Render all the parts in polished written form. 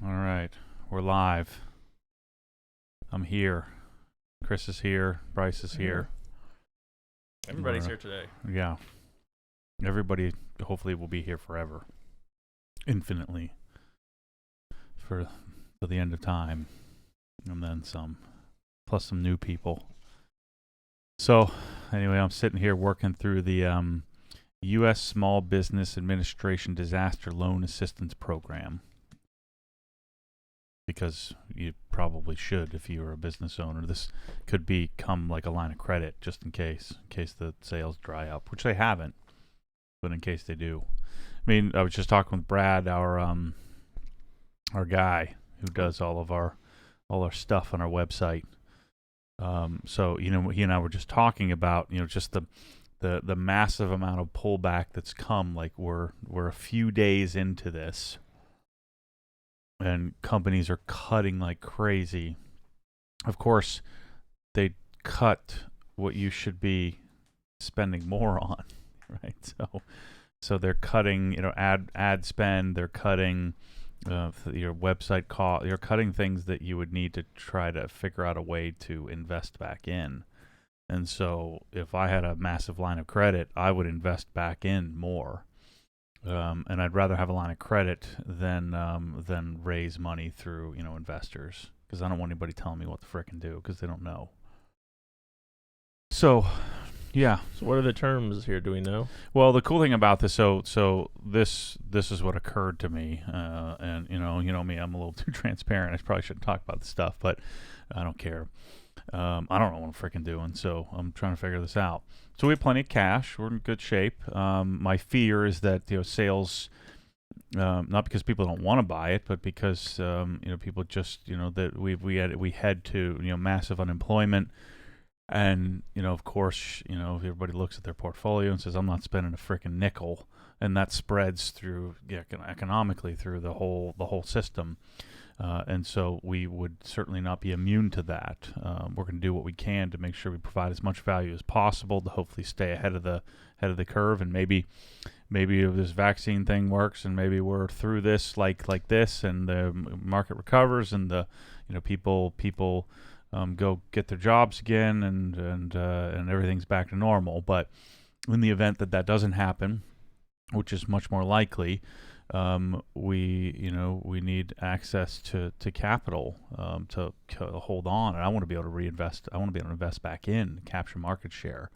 All right, we're live. I'm here. Chris is here. Bryce is here. Everybody's here today. Yeah. Everybody hopefully will be here forever. Infinitely. For the end of time. And then some. Plus some new people. So, anyway, I'm sitting here working through the U.S. Small Business Administration Disaster Loan Assistance Program. Because you probably should if you're a business owner. This could become like a line of credit just in case the sales dry up, which they haven't, but in case they do. I mean, I was just talking with Brad, our guy who does all our stuff on our website. So he and I were just talking about just the massive amount of pullback that's come. Like we're a few days into this. And companies are cutting like crazy. Of course, they cut what you should be spending more on, right? So they're cutting, ad spend. They're cutting your website cost. You're cutting things that you would need to try to figure out a way to invest back in. And so, if I had a massive line of credit, I would invest back in more. And I'd rather have a line of credit than raise money through investors, because I don't want anybody telling me what to frickin' do because they don't know. So, yeah. So what are the terms here? Do we know? Well, the cool thing about this, so this is what occurred to me, and you know me, I'm a little too transparent. I probably shouldn't talk about this stuff, but I don't care. I don't know what I'm freaking doing, so I'm trying to figure this out. So we have plenty of cash. We're in good shape. My fear is that sales, not because people don't want to buy it, but because people just that we head to massive unemployment, and of course everybody looks at their portfolio and says I'm not spending a freaking nickel, and that spreads through economically through the whole system. And so we would certainly not be immune to that. We're going to do what we can to make sure we provide as much value as possible to hopefully stay ahead of the curve. And maybe if this vaccine thing works, and maybe we're through this like this, and the market recovers, and the people go get their jobs again, and everything's back to normal. But in the event that doesn't happen, which is much more likely, we need access to capital to hold on, and I want to be able to reinvest. I want to be able to invest back in, capture market share.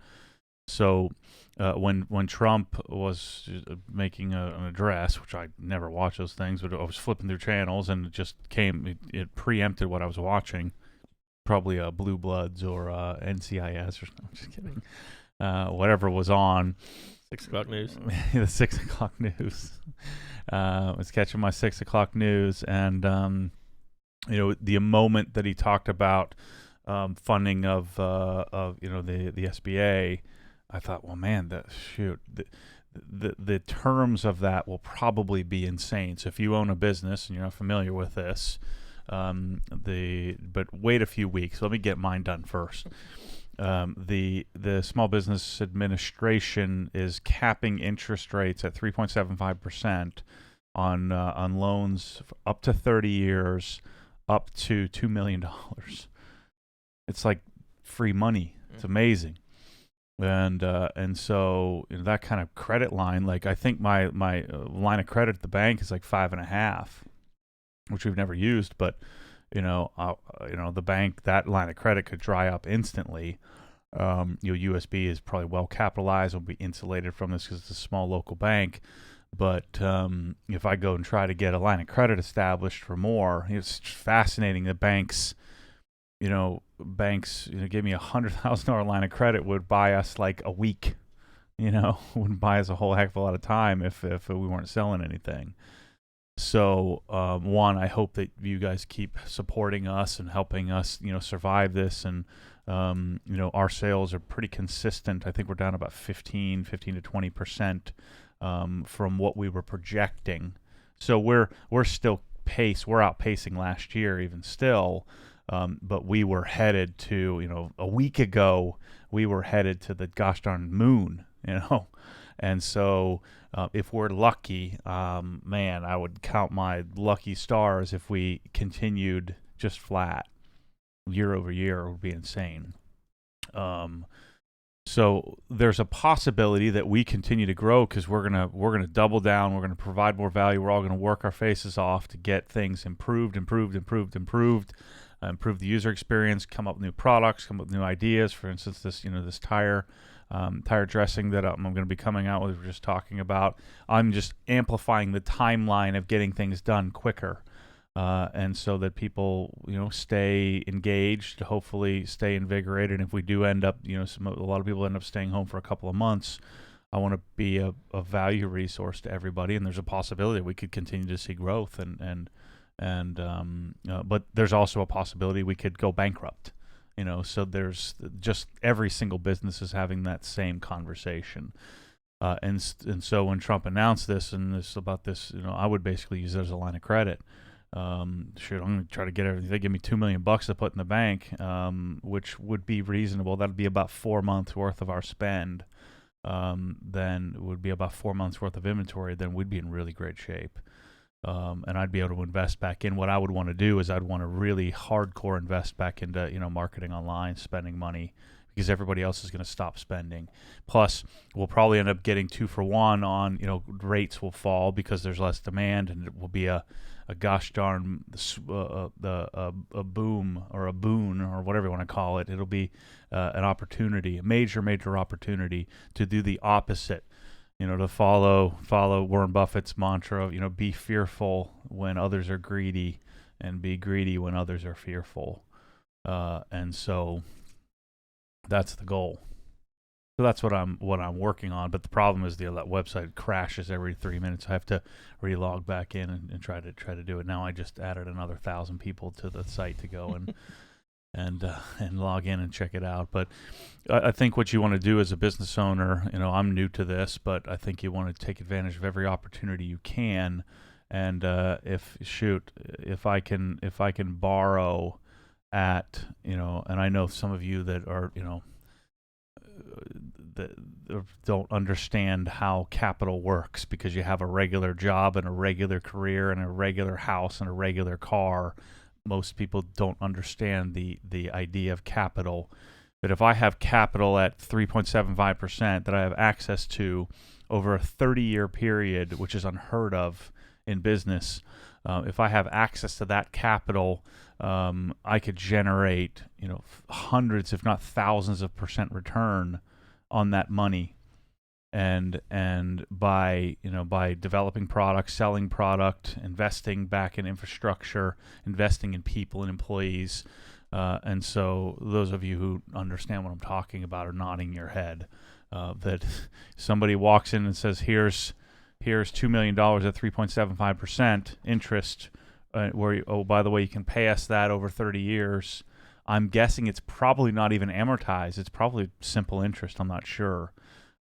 So when Trump was making an address, which I never watch those things, but I was flipping through channels and it just it preempted what I was watching, probably Blue Bloods or NCIS or something. I'm just kidding. Whatever was on. 6 o'clock news. The 6 o'clock news. Was catching my 6 o'clock news, and the moment that he talked about funding of the SBA, I thought, well, man, the terms of that will probably be insane. So if you own a business and you're not familiar with this, but wait a few weeks. Let me get mine done first. The Small Business Administration is capping interest rates at 3.75% on loans up to 30 years, up to $2 million. It's like free money. It's amazing. And so that kind of credit line, like I think my line of credit at the bank is like 5.5, which we've never used, but the bank, that line of credit could dry up instantly. USB is probably well capitalized, will be insulated from this because it's a small local bank. But if I go and try to get a line of credit established for more, it's fascinating. The banks give me $100,000 line of credit would buy us like a week. Wouldn't buy us a whole heck of a lot of time if we weren't selling anything. So, one, I hope that you guys keep supporting us and helping us, survive this. And, our sales are pretty consistent. I think we're down about 15 to 20% from what we were projecting. So we're still we're outpacing last year even still. But we were headed to, a week ago, we were headed to the gosh darn moon, And so if we're lucky, man, I would count my lucky stars if we continued just flat year over year. It would be insane. So there's a possibility that we continue to grow because we're gonna double down. We're gonna provide more value. We're all gonna work our faces off to get things improved, improve the user experience, come up with new products, come up with new ideas. For instance, this tire dressing that I'm going to be coming out with, we're just talking about. I'm just amplifying the timeline of getting things done quicker. And so that people, stay engaged, hopefully stay invigorated. And if we do end up, a lot of people end up staying home for a couple of months, I want to be a value resource to everybody. And there's a possibility we could continue to see growth, but there's also a possibility we could go bankrupt. So there's just every single business is having that same conversation. And so when Trump announced this about this, I would basically use it as a line of credit. I'm going to try to get everything. They give me $2 million to put in the bank, which would be reasonable. That'd be about 4 months worth of our spend. Then it would be about 4 months worth of inventory. Then we'd be in really great shape. And I'd be able to invest back in. What I would want to do is I'd want to really hardcore invest back into, marketing online, spending money, because everybody else is going to stop spending. Plus, we'll probably end up getting 2 for 1 on, rates will fall because there's less demand, and it will be a gosh darn a boom or a boon or whatever you want to call it. It'll be an opportunity, a major opportunity to do the opposite. To follow Warren Buffett's mantra of, be fearful when others are greedy and be greedy when others are fearful. And so that's the goal. So that's what I'm working on. But the problem is that website crashes every 3 minutes. I have to re-log back in and try to do it. Now I just added another 1,000 people to the site to go and log in and check it out. But I think what you want to do as a business owner, I'm new to this, but I think you want to take advantage of every opportunity you can. And if I can borrow at, and I know some of you that are, that don't understand how capital works because you have a regular job and a regular career and a regular house and a regular car. Most people don't understand the idea of capital. That if I have capital at 3.75% that I have access to over a 30-year period, which is unheard of in business, if I have access to that capital, I could generate hundreds, if not thousands of percent return on that money. And by developing products, selling product, investing back in infrastructure, investing in people and employees, and so those of you who understand what I'm talking about are nodding your head. That somebody walks in and says, "Here's $2 million at 3.75% interest. By the way, you can pay us that over 30 years." I'm guessing it's probably not even amortized. It's probably simple interest. I'm not sure.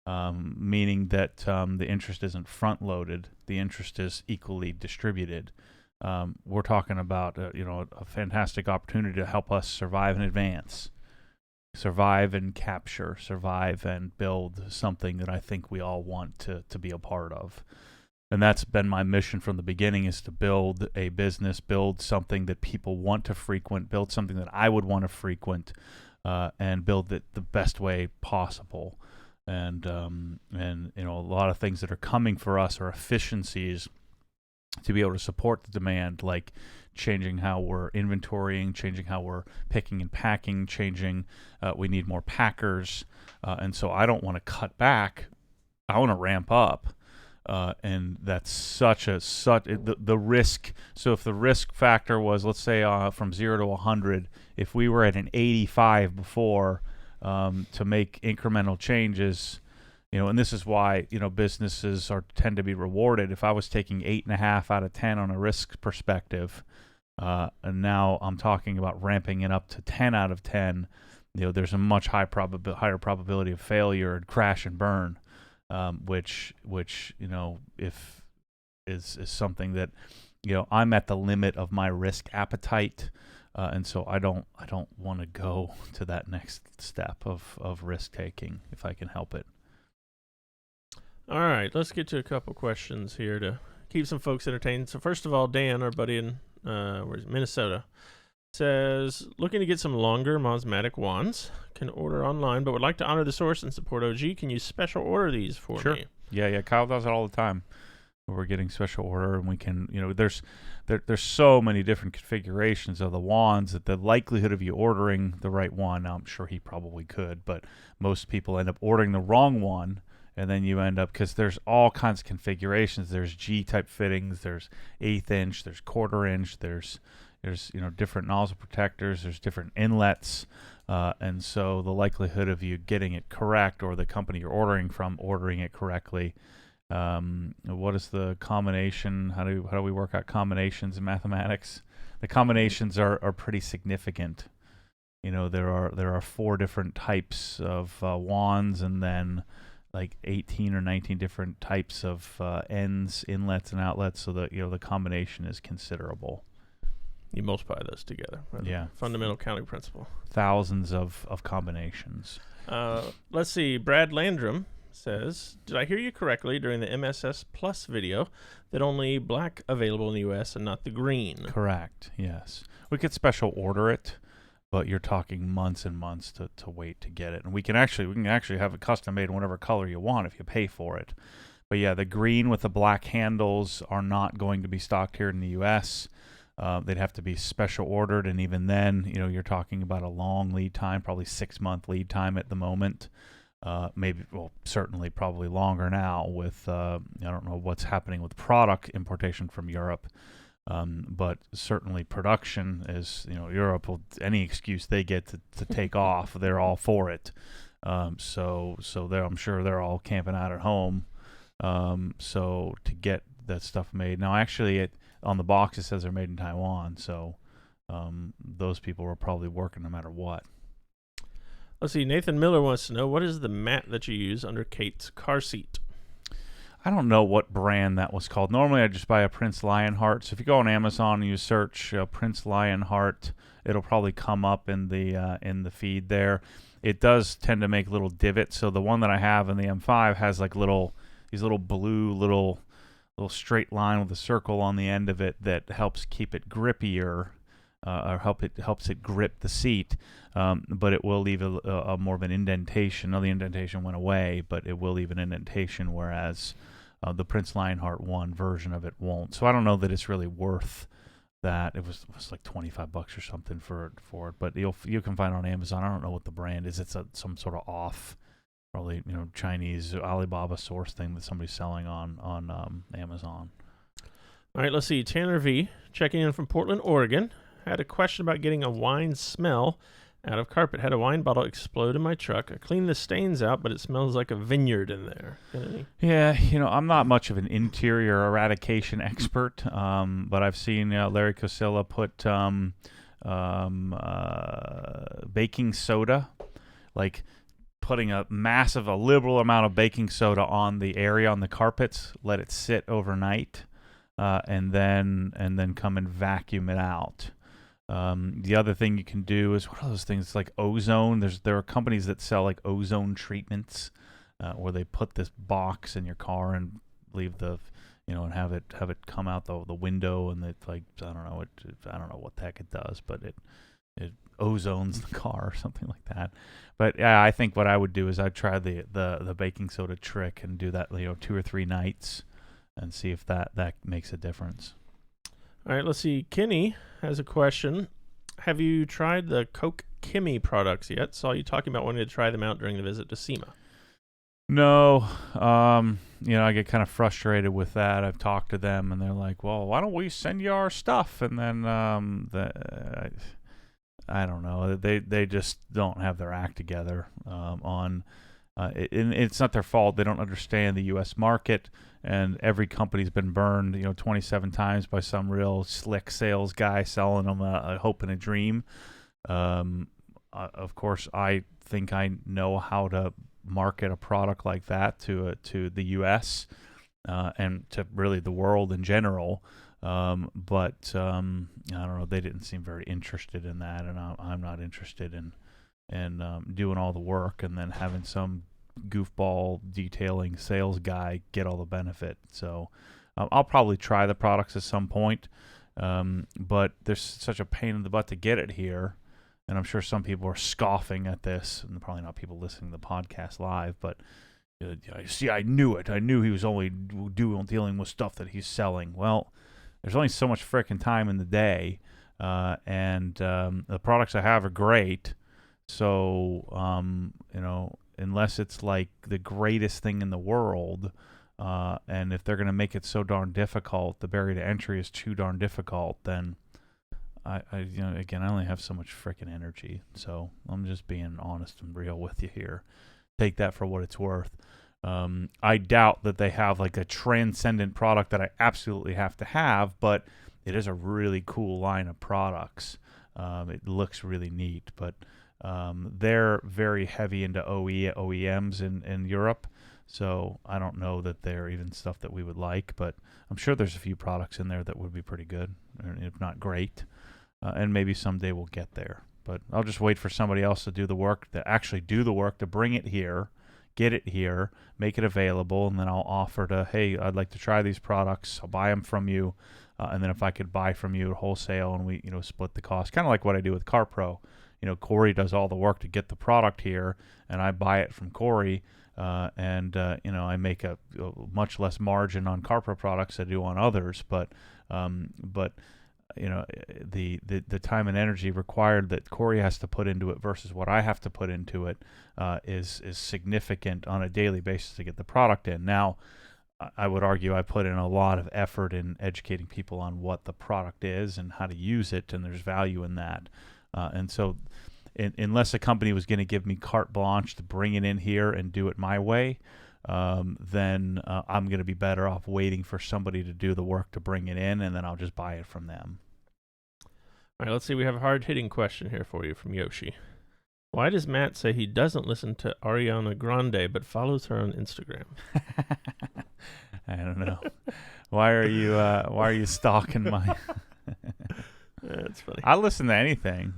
Meaning that the interest isn't front-loaded. The interest is equally distributed. We're talking about a fantastic opportunity to help us survive and advance, survive and capture, survive and build something that I think we all want to be a part of. And that's been my mission from the beginning, is to build a business, build something that people want to frequent, build something that I would want to frequent, and build it the best way possible. And a lot of things that are coming for us are efficiencies to be able to support the demand, like changing how we're inventorying, changing how we're picking and packing, we need more packers, and so I don't want to cut back. I want to ramp up. And that's the risk. So if the risk factor was, let's say, from 0 to 100, if we were at an 85 before, to make incremental changes, and this is why businesses tend to be rewarded. If I was taking 8.5 out of 10 on a risk perspective, and now I'm talking about ramping it up to 10 out of 10, there's a much higher probability of failure and crash and burn. Which if is something that I'm at the limit of my risk appetite, and so I don't want to go to that next step of risk taking if I can help it. All right, let's get to a couple questions here to keep some folks entertained. So first of all, Dan, our buddy in where's Minnesota, says looking to get some longer Mosmatic wands. Can order online, but would like to honor the source and support OG. Can you special order these for me? Yeah. Kyle does it all the time. We're getting special order, and we can, there's so many different configurations of the wands that the likelihood of you ordering the right one, now I'm sure he probably could, but most people end up ordering the wrong one, and then you end up, because there's all kinds of configurations. There's G-type fittings, there's 1/8 inch, there's 1/4 inch, there's different nozzle protectors, there's different inlets, and so the likelihood of you getting it correct, or the company you're ordering from ordering it correctly. What is the combination? How do we work out combinations in mathematics? The combinations are pretty significant. There are 4 different types of wands, and then like 18 or 19 different types of ends, inlets, and outlets. So that the combination is considerable. You multiply those together. Yeah. Fundamental counting principle. Thousands of combinations. Let's see. Brad Landrum says, did I hear you correctly during the MSS Plus video that only black available in the U.S. and not the green? Correct, yes. We could special order it, but you're talking months and months to wait to get it. And we can actually have it custom made in whatever color you want if you pay for it. But yeah, the green with the black handles are not going to be stocked here in the U.S. They'd have to be special ordered, and even then, you're talking about a long lead time, probably 6-month lead time at the moment. Certainly probably longer now with, I don't know what's happening with product importation from Europe, but certainly production is, Europe, any excuse they get to take off, they're all for it. So I'm sure they're all camping out at home. So to get that stuff made. Now, actually, on the box it says they're made in Taiwan, so those people were probably working no matter what. Let's see. Nathan Miller wants to know, what is the mat that you use under Kate's car seat? I don't know what brand that was called. Normally, I just buy a Prince Lionheart. So if you go on Amazon and you search Prince Lionheart, it'll probably come up in the feed there. It does tend to make little divots. So the one that I have in the M5 has like these little blue little straight line with a circle on the end of it that helps keep it grippier. Or helps it grip the seat, but it will leave a more of an indentation. Now the indentation went away, but it will leave an indentation, whereas the Prince Lionheart 1 version of it won't. So I don't know that it's really worth that. It was like $25 or something for it, but you can find it on Amazon. I don't know what the brand is. It's some sort of off, probably Chinese Alibaba source thing that somebody's selling on Amazon. All right, let's see. Tanner V, checking in from Portland, Oregon. Had a question about getting a wine smell out of carpet. Had a wine bottle explode in my truck. I cleaned the stains out, but it smells like a vineyard in there. Yeah, I'm not much of an interior eradication expert, but I've seen Larry Cosilla put baking soda, like putting a liberal amount of baking soda on the area on the carpets, let it sit overnight, and then come and vacuum it out. The other thing you can do is, what are those things? It's like ozone. There are companies that sell like ozone treatments, where they put this box in your car and leave and have it come out the window, and it's like I don't know what the heck it does, but it ozones the car or something like that. But yeah, I think what I would do is I'd try the baking soda trick and do that 2 or 3 nights and see if that makes a difference. All right, let's see. Kenny has a question. Have you tried the Coke Kimmy products yet? Saw you talking about wanting to try them out during the visit to SEMA. No, I get kind of frustrated with that. I've talked to them, and they're like, "Well, why don't we send you our stuff?" And then I don't know. They just don't have their act together on. It's not their fault. They don't understand the U.S. market, and every company's been burned, 27 times by some real slick sales guy selling them a hope and a dream. Of course, I think I know how to market a product like that to the U.S. And to really the world in general. But I don't know. They didn't seem very interested in that, and I'm not interested in doing all the work and then having some goofball detailing sales guy get all the benefit. So I'll probably try the products at some point, but there's such a pain in the butt to get it here. And I'm sure some people are scoffing at this, and probably not people listening to the podcast live, but I knew it. I knew he was only dealing with stuff that he's selling. Well, there's only so much frickin' time in the day, and the products I have are great. So, unless it's like the greatest thing in the world, and if they're going to make it so darn difficult, the barrier to entry is too darn difficult, then again, I only have so much frickin' energy. So I'm just being honest and real with you here. Take that for what it's worth. I doubt that they have like a transcendent product that I absolutely have to have, but it is a really cool line of products. It looks really neat, but they're very heavy into OEMs in Europe, so I don't know that they're even stuff that we would like, but I'm sure there's a few products in there that would be pretty good, if not great, and maybe someday we'll get there. But I'll just wait for somebody else to do the work, to bring it here, get it here, make it available, and then I'll offer to, hey, I'd like to try these products. I'll buy them from you, and then if I could buy from you at wholesale and we, split the cost, kind of like what I do with CarPro. Corey does all the work to get the product here, and I buy it from Corey, and I make a much less margin on CarPro products than I do on others, but the time and energy required that Corey has to put into it versus what I have to put into it is significant on a daily basis to get the product in. Now, I would argue I put in a lot of effort in educating people on what the product is and how to use it, and there's value in that. And so unless a company was going to give me carte blanche to bring it in here and do it my way, then I'm going to be better off waiting for somebody to do the work to bring it in, and then I'll just buy it from them. All right, let's see. We have a hard-hitting question here for you from Yoshi. Why does Matt say he doesn't listen to Ariana Grande but follows her on Instagram? I don't know. Why are you stalking my? That's funny. I listen to anything,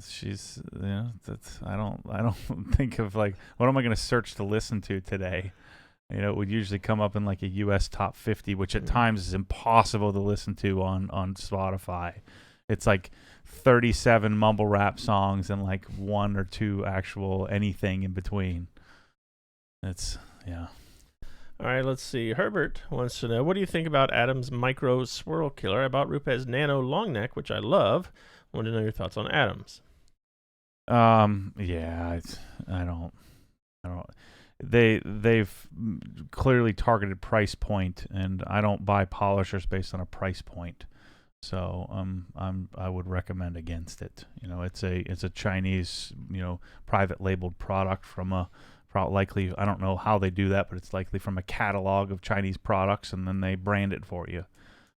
she's, that's, I don't think of like, what am I going to search to listen to today? It would usually come up in like a U.S. top 50, which at times is impossible to listen to on Spotify. It's like 37 mumble rap songs and like one or two actual anything in between. Yeah. All right, let's see. Herbert wants to know, what do you think about Adam's Micro Swirl Killer? I bought Rupes Nano Long Neck, which I love. I want to know your thoughts on Adams. Yeah, I don't. They've clearly targeted price point, and I don't buy polishers based on a price point. So I would recommend against it. It's a Chinese private labeled product from a likely, I don't know how they do that, but it's likely from a catalog of Chinese products, and then they brand it for you.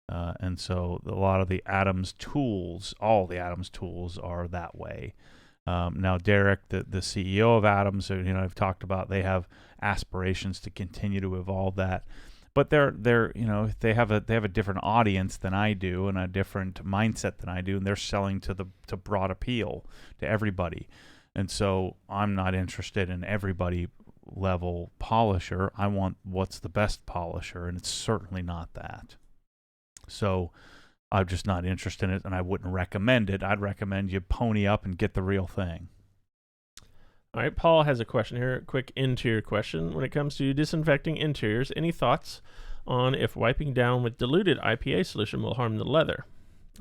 And so a lot of the Adams tools, all the Adams tools are that way. Now, Derek, the CEO of Adams, I've talked about, they have aspirations to continue to evolve that. But they have a different audience than I do and a different mindset than I do, and they're selling to broad appeal to everybody. And so I'm not interested in everybody level polisher. I want what's the best polisher, and it's certainly not that. So I'm just not interested in it, and I wouldn't recommend it. I'd recommend you pony up and get the real thing. All right, Paul has a question here, a quick interior question. When it comes to disinfecting interiors, any thoughts on if wiping down with diluted IPA solution will harm the leather?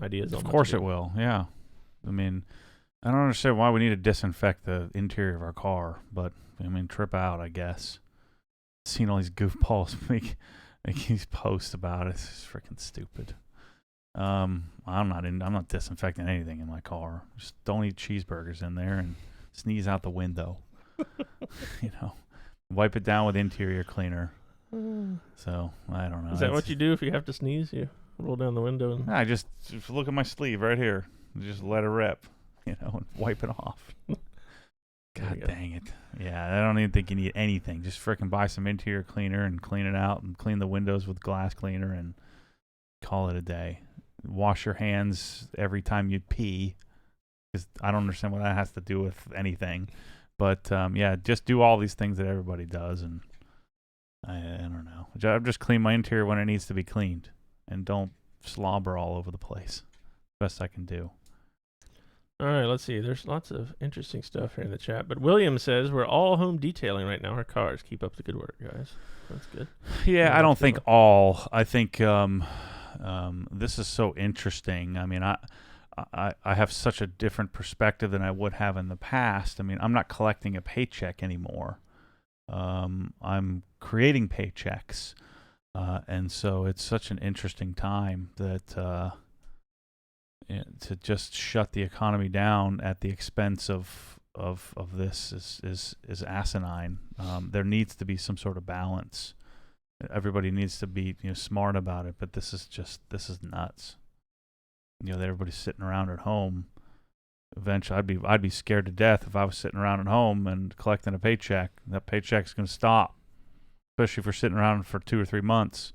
Ideas on Of course it will, yeah. I mean, I don't understand why we need to disinfect the interior of our car, but, trip out, I guess. Seen all these goofballs make these posts about it. It's just freaking stupid. I'm not disinfecting anything in my car. Just don't eat cheeseburgers in there and sneeze out the window. Wipe it down with interior cleaner. So I don't know. Is that what you do if you have to sneeze? You roll down the window and I just look at my sleeve right here. Just let it rip, and wipe it off. God dang it. Yeah, I don't even think you need anything. Just frickin' buy some interior cleaner and clean it out and clean the windows with glass cleaner and call it a day. Wash your hands every time you pee, because I don't understand what that has to do with anything. But yeah, just do all these things that everybody does, and I don't know. I just clean my interior when it needs to be cleaned, and don't slobber all over the place. Best I can do. All right, let's see. There's lots of interesting stuff here in the chat. But William says we're all home detailing right now our cars. Keep up the good work, guys. That's good. Yeah, I don't think all. I think this is so interesting. I mean, I have such a different perspective than I would have in the past. I mean, I'm not collecting a paycheck anymore. I'm creating paychecks. And so it's such an interesting time that to just shut the economy down at the expense of this is asinine. There needs to be some sort of balance. Everybody needs to be smart about it, but this is nuts. Everybody's sitting around at home. Eventually, I'd be scared to death if I was sitting around at home and collecting a paycheck. That paycheck's going to stop, especially if we're sitting around for 2 or 3 months.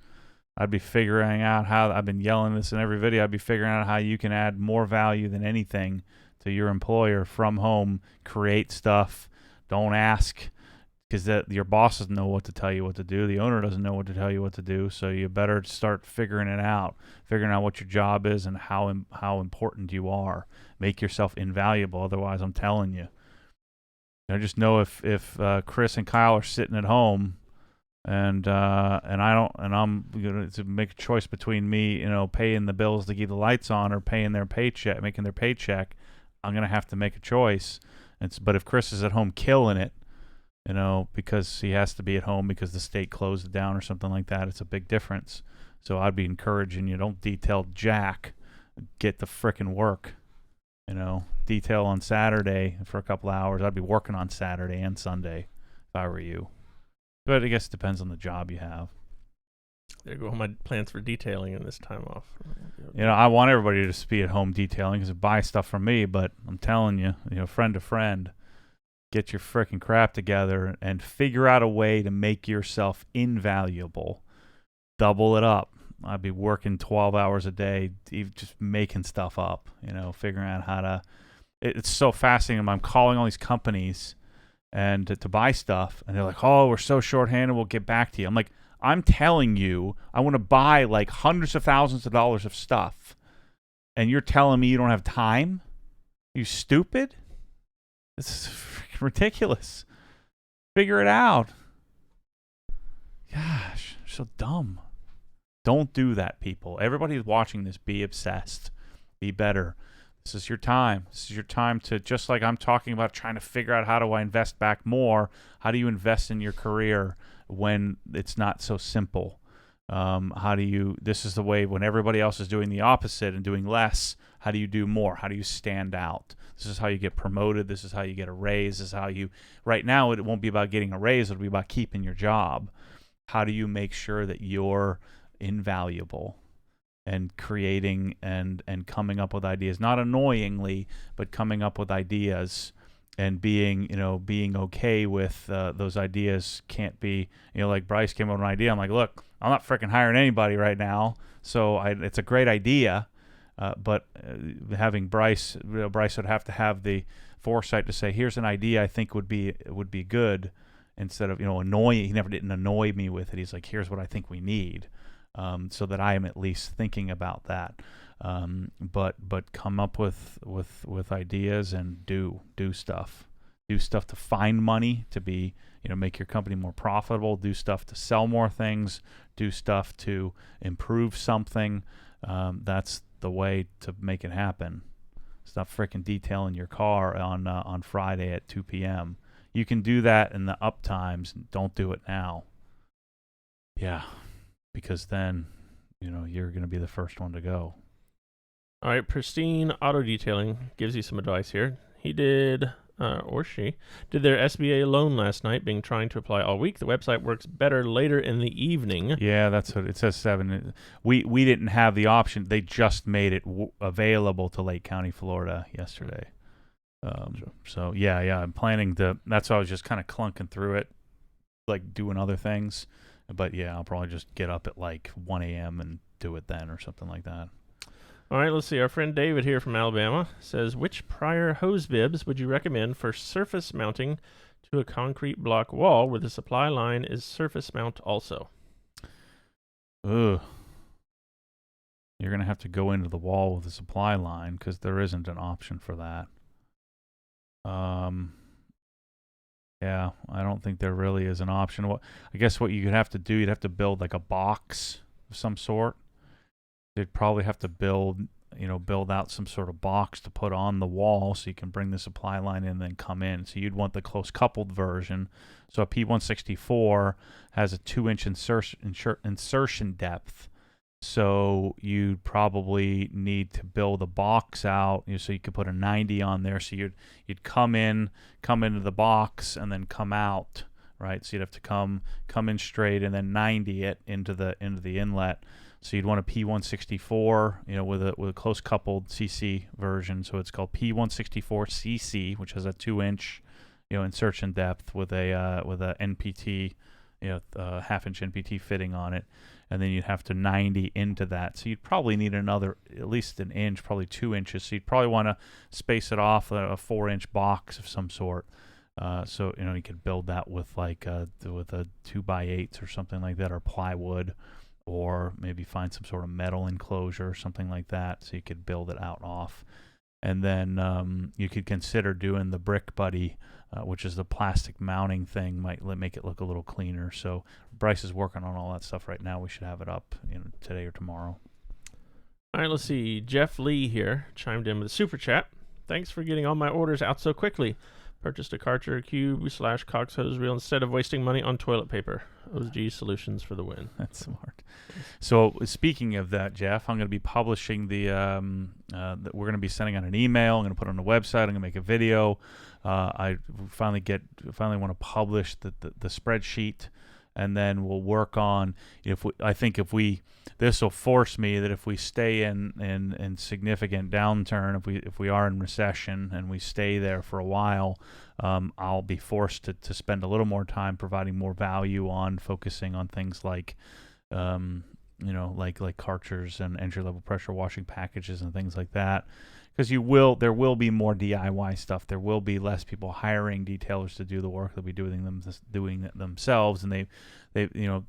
I'd be figuring out how. I've been yelling this in every video. I'd be figuring out how you can add more value than anything to your employer from home. Create stuff. Don't ask, because your boss doesn't know what to tell you what to do. The owner doesn't know what to tell you what to do. So you better start figuring it out. Figuring out what your job is and how important you are. Make yourself invaluable. Otherwise, I'm telling you. I just know if Chris and Kyle are sitting at home, and I'm going to make a choice between me, paying the bills to keep the lights on, or paying their paycheck, making their paycheck, I'm going to have to make a choice. But if Chris is at home killing it, because he has to be at home because the state closed it down or something like that, it's a big difference. So I'd be encouraging you, don't detail jack, get the frickin' work. Detail on Saturday for a couple hours. I'd be working on Saturday and Sunday if I were you. But I guess it depends on the job you have. There go my plans for detailing in this time off. I want everybody to be at home detailing because they buy stuff from me, but I'm telling you, friend to friend, get your frickin' crap together and figure out a way to make yourself invaluable. Double it up. I'd be working 12 hours a day, just making stuff up, figuring out how to. It's so fascinating. I'm calling all these companies and to buy stuff, and they're like, "Oh, we're so shorthanded. We'll get back to you." I'm like, I'm telling you, I want to buy like hundreds of thousands of dollars of stuff, and you're telling me you don't have time? You stupid? This is freaking ridiculous. Figure it out. Gosh, so dumb. Don't do that, people. Everybody watching this, be obsessed. Be better. This is your time. This is your time to, just like I'm talking about trying to figure out how do I invest back more, how do you invest in your career when it's not so simple? This is the way when everybody else is doing the opposite and doing less, how do you do more? How do you stand out? This is how you get promoted. This is how you get a raise. This is how right now it won't be about getting a raise. It'll be about keeping your job. How do you make sure that you're invaluable and creating and coming up with ideas, not annoyingly, but coming up with ideas and being okay with those ideas. Can't be, like Bryce came up with an idea. I'm like, look, I'm not freaking hiring anybody right now. So it's a great idea. But having Bryce would have to have the foresight to say, here's an idea I think would be good, instead of, annoying. He never didn't annoy me with it. He's like, here's what I think we need. So that I am at least thinking about that. But come up with ideas and do stuff. Do stuff to find money, to be, make your company more profitable. Do stuff to sell more things. Do stuff to improve something. That's the way to make it happen. Stop freaking detailing your car on Friday at 2 p.m. You can do that in the up times. Don't do it now. Yeah. Because then, you're going to be the first one to go. All right, Pristine Auto Detailing gives you some advice here. He did, or she, did their SBA loan last night, being trying to apply all week. The website works better later in the evening. Yeah, that's what it says. 7. We didn't have the option. They just made it available to Lake County, Florida yesterday. So, yeah, I'm planning to. That's why I was just kind of clunking through it, like doing other things. But yeah, I'll probably just get up at like 1 a.m. and do it then or something like that. All right, let's see. Our friend David here from Alabama says, which prior hose bibs would you recommend for surface mounting to a concrete block wall where the supply line is surface mount also? Ugh. You're going to have to go into the wall with the supply line because there isn't an option for that. Yeah, I don't think there really is an option. I guess what you'd have to do, you'd have to build like a box of some sort. You'd probably have to build out some sort of box to put on the wall so you can bring the supply line in and then come in. So you'd want the close coupled version. So a P164 has a 2-inch insertion depth. So you'd probably need to build a box out, so you could put a 90 on there. So you'd come into the box and then come out, right? So you'd have to come in straight and then 90 it into the inlet. So you'd want a P164, with a close coupled CC version. So it's called P164 CC, which has a 2-inch, insertion depth with a NPT, half-inch NPT fitting on it. And then you'd have to 90 into that. So you'd probably need another, at least an inch, probably 2 inches. So you'd probably want to space it off a 4-inch box of some sort. So, you could build that with with a 2x8 or something like that, or plywood, or maybe find some sort of metal enclosure or something like that. So you could build it out off. And then you could consider doing the Brick Buddy, which is the plastic mounting thing, might make it look a little cleaner. So Bryce is working on all that stuff right now. We should have it up today or tomorrow. All right, let's see. Jeff Lee here chimed in with a super chat. Thanks for getting all my orders out so quickly. Purchased a Karcher Cube / Cox hose reel instead of wasting money on toilet paper. OSG Solutions for the win. That's smart. So speaking of that, Jeff, I'm going to be publishing we're going to be sending out an email. I'm going to put it on the website. I'm going to make a video. I finally want to publish the spreadsheet, and then we'll work on this will force me that if we stay in significant downturn, if we are in recession and we stay there for a while, I'll be forced to spend a little more time providing more value on focusing on things like like Karchers and entry-level pressure washing packages and things like that. Because there will be more DIY stuff. There will be less people hiring detailers to do the work. They'll be doing it themselves. And they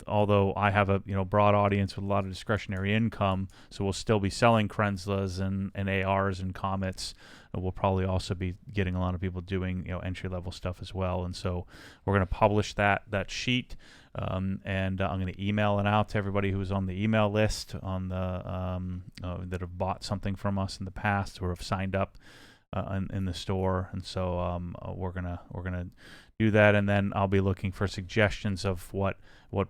although I have a broad audience with a lot of discretionary income, so we'll still be selling Krenzlas and ARs and Comets. We'll probably also be getting a lot of people doing entry level stuff as well. And so we're going to publish that sheet. And I'm going to email it out to everybody who's on the email list on that have bought something from us in the past or have signed up in the store. And so we're gonna do that, and then I'll be looking for suggestions of what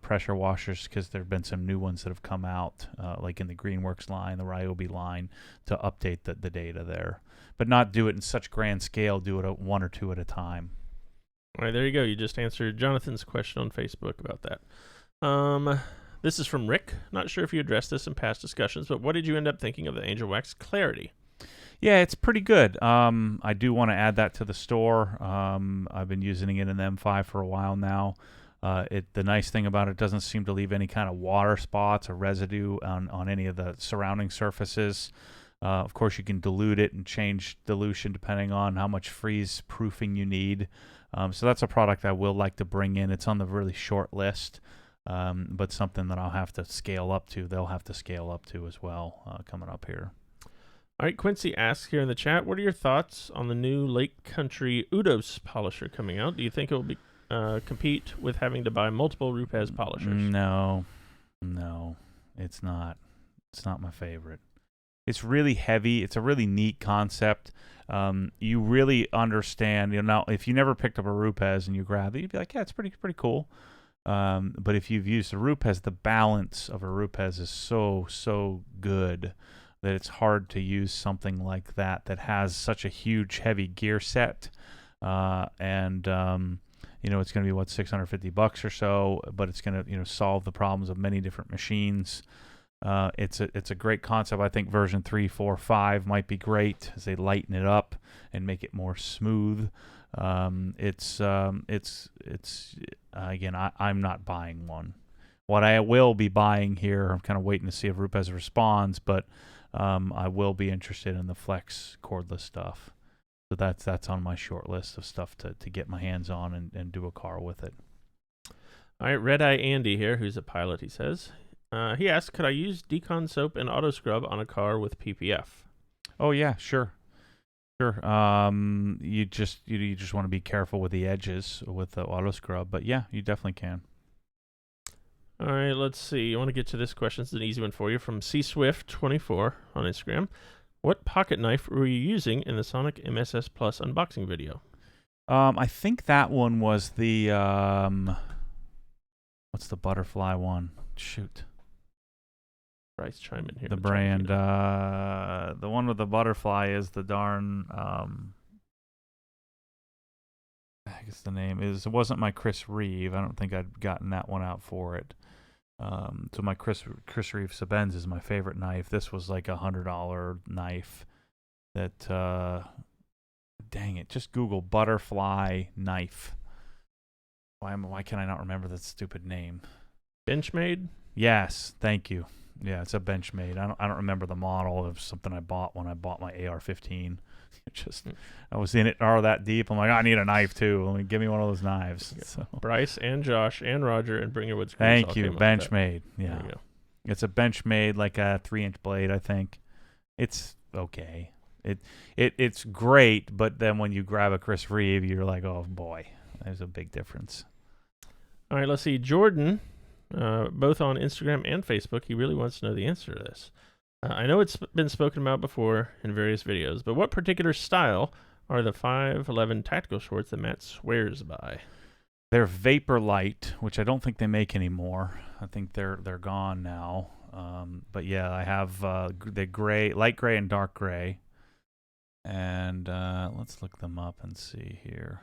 pressure washers, because there have been some new ones that have come out, like in the Greenworks line, the Ryobi line, to update the data there, but not do it in such grand scale. Do it one or two at a time. All right, there you go. You just answered Jonathan's question on Facebook about that. This is from Rick. Not sure if you addressed this in past discussions, but what did you end up thinking of the Angel Wax Clarity? Yeah, it's pretty good. I do want to add that to the store. I've been using it in the M5 for a while now. The nice thing about it doesn't seem to leave any kind of water spots or residue on any of the surrounding surfaces. Of course, you can dilute it and change dilution depending on how much freeze proofing you need. So that's a product I will like to bring in. It's on the really short list, but something that I'll have to scale up to. They'll have to scale up to as well coming up here. All right, Quincy asks here in the chat, what are your thoughts on the new Lake Country Udos polisher coming out? Do you think it will be compete with having to buy multiple Rupes polishers? No, it's not. It's not my favorite. It's really heavy. It's a really neat concept. You really understand. Now, if you never picked up a Rupes and you grab it, you'd be like, yeah, it's pretty cool. But if you've used a Rupes, the balance of a Rupes is so good that it's hard to use something like that has such a huge, heavy gear set. And it's going to be $650 or so, but it's going to solve the problems of many different machines. It's a great concept. I think version 3, 4, 5 might be great as they lighten it up and make it more smooth. Again, I'm not buying one. What I will be buying here, I'm kind of waiting to see if Rupes responds, but I will be interested in the Flex cordless stuff. So that's on my short list of stuff to get my hands on and do a car with it. All right, Red Eye Andy here, who's a pilot, he says. He asked, could I use Decon soap and auto scrub on a car with PPF? Oh yeah, sure. Sure. You just want to be careful with the edges with the auto scrub, but yeah, you definitely can. All right, let's see. I want to get to this question. It's an easy one for you from CSwift24 on Instagram. What pocket knife were you using in the Sonic MSS Plus unboxing video? I think that one was the what's the butterfly one? Shoot. Bryce, chime in here. The brand, the one with the butterfly is the darn. I guess the name is. It wasn't my Chris Reeve. I don't think I'd gotten that one out for it. So my Chris Reeve Sebenz is my favorite knife. This was like $100 knife. That dang it! Just Google butterfly knife. Why can I not remember that stupid name? Benchmade? Yes, thank you. Yeah, it's a Benchmade. I don't remember the model. It was something I bought when I bought my AR-15. I was in it that deep. I'm like, I need a knife too. Give me one of those knives. So. Bryce and Josh and Roger and Bringerwood. Thank you, Benchmade. Yeah, there you go. It's a Benchmade, like a 3-inch blade. I think it's okay. It's great, but then when you grab a Chris Reeve, you're like, oh boy, there's a big difference. All right, let's see. Jordan, both on Instagram and Facebook, he really wants to know the answer to this. I know it's been spoken about before in various videos, but what particular style are the 511 tactical shorts that Matt swears by? They're Vapor Light, which I don't think they make anymore. I think they're gone now. But yeah, I have the gray, light gray, and dark gray. And let's look them up and see here.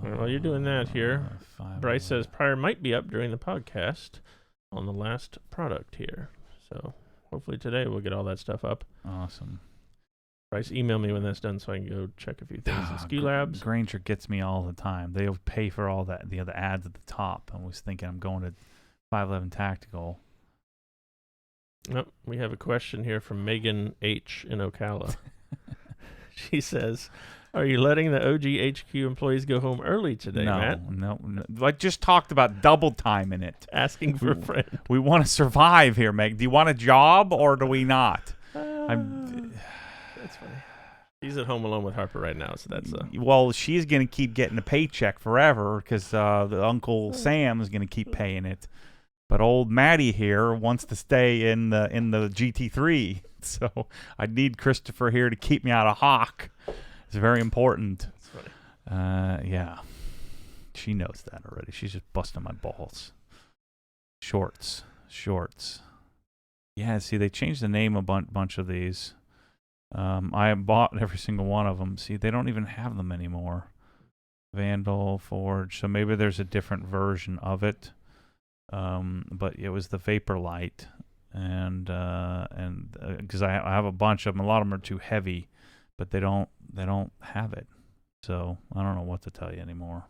While you're doing that here, Bryce says Pryor might be up during the podcast on the last product here. So hopefully today we'll get all that stuff up. Awesome. Bryce, email me when that's done so I can go check a few things in Ski Labs. Granger gets me all the time. They'll pay for all that, the ads at the top. I was thinking I'm going to 511 Tactical. Oh, we have a question here from Megan H. in Ocala. She says, are you letting the OGHQ employees go home early today, Matt? No. I just talked about double time in it. Asking for a friend. We want to survive here, Meg. Do you want a job or do we not? That's funny. She's at home alone with Harper right now, so that's well, she's going to keep getting a paycheck forever because the Uncle Sam is going to keep paying it. But old Maddie here wants to stay in the GT3, so I need Christopher here to keep me out of Hawk. It's very important. That's funny. Yeah. She knows that already. She's just busting my balls. Shorts. Yeah, see, they changed the name a bunch of these. I bought every single one of them. See, they don't even have them anymore. Vandal, Forge. So maybe there's a different version of it. But it was the Vapor Light. And because I have a bunch of them. A lot of them are too heavy. But they don't have it. So I don't know what to tell you anymore.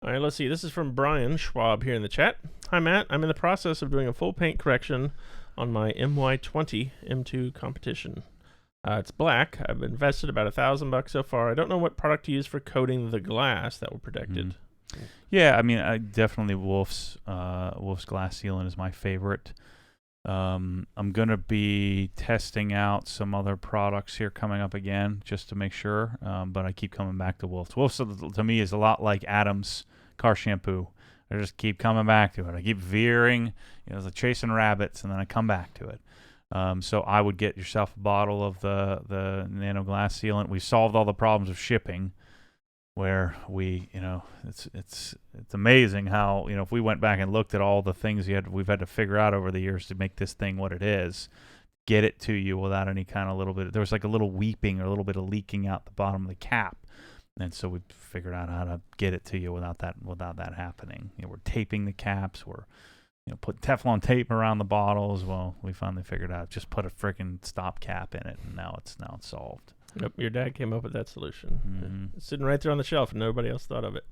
All right, let's see. This is from Brian Schwab here in the chat. Hi, Matt. I'm in the process of doing a full paint correction on my MY20 M2 competition. It's black. I've invested about $1,000 so far. I don't know what product to use for coating the glass that will protect it. Yeah, I mean, definitely Wolf's glass sealant is my favorite. I'm gonna be testing out some other products here coming up again just to make sure. But I keep coming back to Wolf's. Wolf's to me is a lot like Adam's car shampoo. I just keep coming back to it. I keep veering, like chasing rabbits, and then I come back to it. So I would get yourself a bottle of the nano glass sealant. We solved all the problems of shipping. Where we, it's amazing how, if we went back and looked at all the things we've had to figure out over the years to make this thing what it is, get it to you without any kind of little bit. There was like a little weeping or a little bit of leaking out the bottom of the cap, and so we figured out how to get it to you without that happening. We're taping the caps. We're put Teflon tape around the bottles. Well, we finally figured out just put a freaking stop cap in it, and now it's solved. Yep, your dad came up with that solution. It's sitting right there on the shelf, and nobody else thought of it.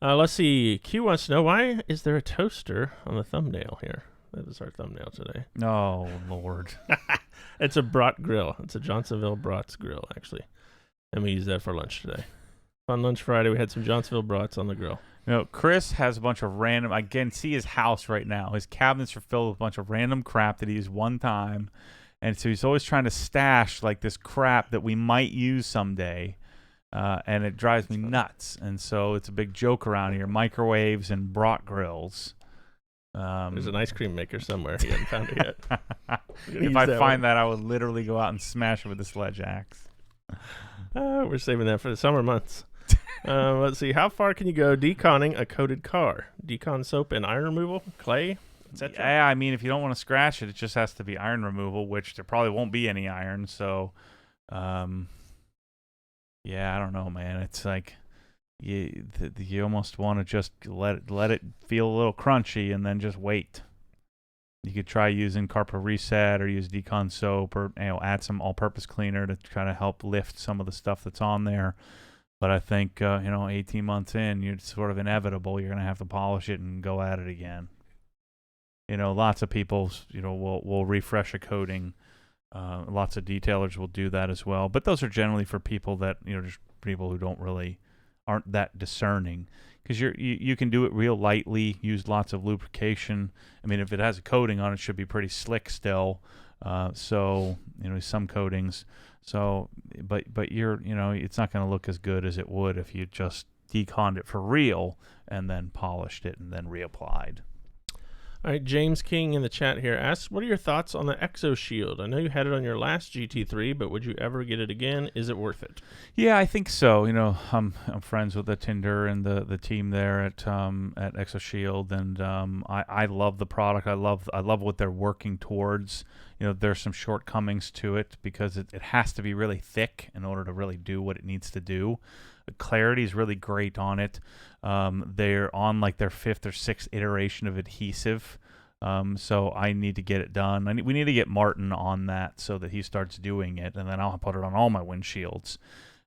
Let's see. Q wants to know, why is there a toaster on the thumbnail here? That is our thumbnail today. Oh, Lord. It's a brat grill. It's a Johnsonville brats grill, actually. And we used that for lunch today. On Lunch Friday, we had some Johnsonville brats on the grill. Chris has a bunch of random. I can see his house right now. His cabinets are filled with a bunch of random crap that he used one time, and so he's always trying to stash like this crap that we might use someday, and it drives me nuts. And so it's a big joke around here: microwaves and brat grills. There's an ice cream maker somewhere. He hasn't found it yet. If I find that, I would literally go out and smash it with a sledge axe. We're saving that for the summer months. Let's see. How far can you go deconning a coated car? Decon soap and iron removal, clay, etc. Yeah, I mean, if you don't want to scratch it, it just has to be iron removal, which there probably won't be any iron. So, yeah, I don't know, man. It's like you almost want to just let it feel a little crunchy and then just wait. You could try using Carpro Reset or use Decon soap, or add some all-purpose cleaner to try to help lift some of the stuff that's on there. But I think 18 months in, it's sort of inevitable. You're going to have to polish it and go at it again. Lots of people will refresh a coating. Lots of detailers will do that as well. But those are generally for people that just people who aren't that discerning. Because you can do it real lightly, use lots of lubrication. I mean, if it has a coating on it, should be pretty slick still. So some coatings. So, but it's not going to look as good as it would if you just deconned it for real and then polished it and then reapplied. All right, James King in the chat here asks, what are your thoughts on the Exo Shield? I know you had it on your last GT3, but would you ever get it again? Is it worth it? Yeah, I think so. I'm friends with the Tinder and the team there at Exo Shield, and I love the product. I love what they're working towards. There's some shortcomings to it because it has to be really thick in order to really do what it needs to do. The clarity is really great on it. They're on like their 5th or 6th iteration of adhesive. So I need to get it done. We need to get Martin on that so that he starts doing it, and then I'll put it on all my windshields.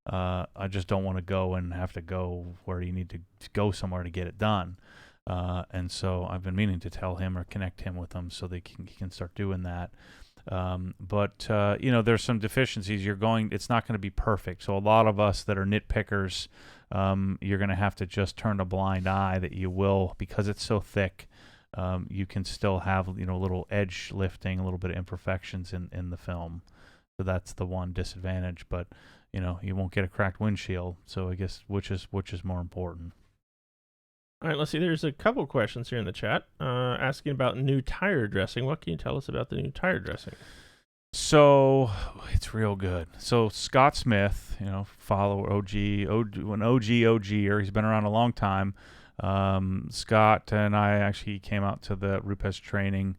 I just don't want to go and have to go where you need to go somewhere to get it done. And so I've been meaning to tell him or connect him with them so he can start doing that. But there's some deficiencies. It's not going to be perfect. So a lot of us that are nitpickers, you're going to have to just turn a blind eye that you will, because it's so thick. You can still have, a little edge lifting, a little bit of imperfections in the film. So that's the one disadvantage, but you won't get a cracked windshield. So I guess which is more important. All right, let's see. There's a couple questions here in the chat asking about new tire dressing. What can you tell us about the new tire dressing? So it's real good. So Scott Smith, follower an OGer. He's been around a long time. Scott and I actually came out to the Rupes training.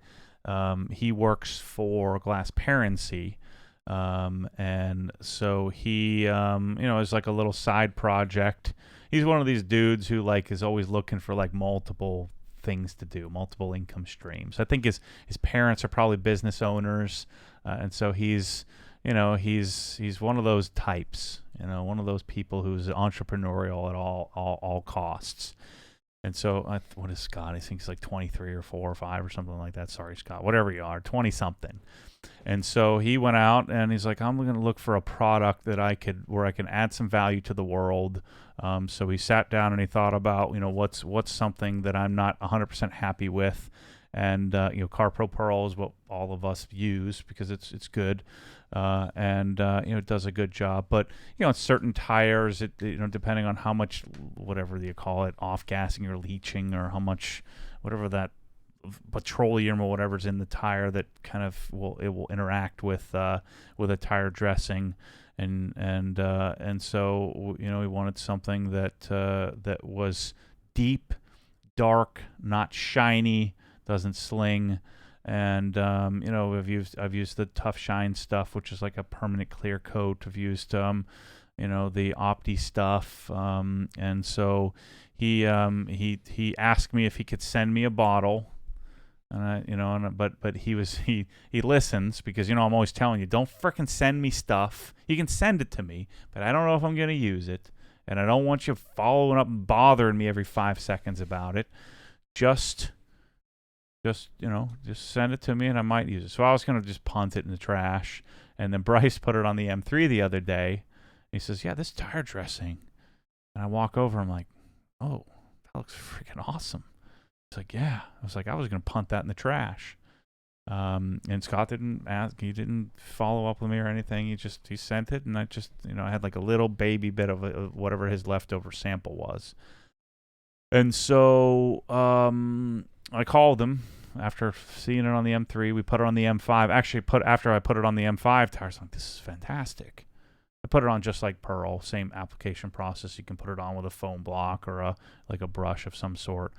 He works for Glass Parency. And so he, is like a little side project. He's one of these dudes who is always looking for multiple things to do, multiple income streams. I think his parents are probably business owners, and so he's one of those types, one of those people who's entrepreneurial at all costs. And so, what is Scott? I think he's like 23 or 4 or 5 or something like that. Sorry, Scott, whatever you are, 20 something. And so he went out and he's like, I'm going to look for a product where I can add some value to the world. So he sat down and he thought about, what's something that I'm not 100% happy with. And, CarPro Pearl is what all of us use because it's good. It does a good job. But, certain tires, depending on how much, whatever you call it, off-gassing or leaching or how much, whatever that petroleum or whatever's in the tire that kind of will interact with a tire dressing. And so, we wanted something that was deep, dark, not shiny, doesn't sling. And I've used the Tough Shine stuff, which is like a permanent clear coat. I've used the Opti stuff, and so he asked me if he could send me a bottle, and but he listens because I'm always telling you, don't frickin' send me stuff. You can send it to me, but I don't know if I'm gonna use it. and I don't want you following up and bothering me every 5 seconds about it. Just send it to me and I might use it. So I was going to just punt it in the trash. And then Bryce put it on the M3 the other day. He says, yeah, this tire dressing. And I walk over, I'm like, oh, that looks freaking awesome. It's like, yeah. I was like, I was going to punt that in the trash. And Scott didn't ask, he didn't follow up with me or anything. He sent it, and I just, I had like a little baby bit of whatever his leftover sample was. And so I called him after seeing it on the M3. We put it on the M5. Actually, after I put it on the M5 tires, I'm like, this is fantastic. I put it on just like Pearl, same application process. You can put it on with a foam block or like a brush of some sort.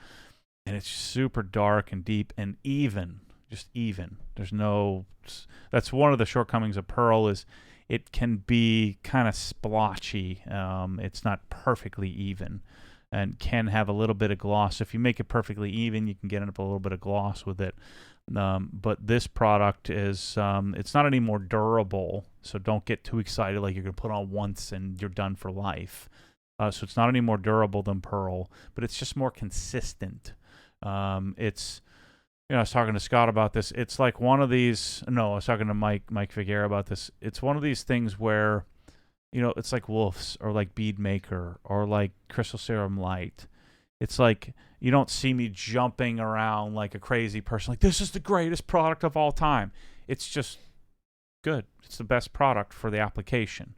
And it's super dark and deep and even. Just even. That's one of the shortcomings of Pearl is it can be kind of splotchy. It's not perfectly even and can have a little bit of gloss. If you make it perfectly even, you can get up a little bit of gloss with it. But this product is, it's not any more durable, so don't get too excited like you're going to put on once and you're done for life. So it's not any more durable than Pearl, but it's just more consistent. It's... I was talking to Scott about this. It's like one of these. No, I was talking to Mike Figuera about this. It's one of these things where, it's like Wolf's or like Bead Maker or like Crystal Serum Light. It's like you don't see me jumping around like a crazy person. Like, this is the greatest product of all time. It's just good. It's the best product for the application.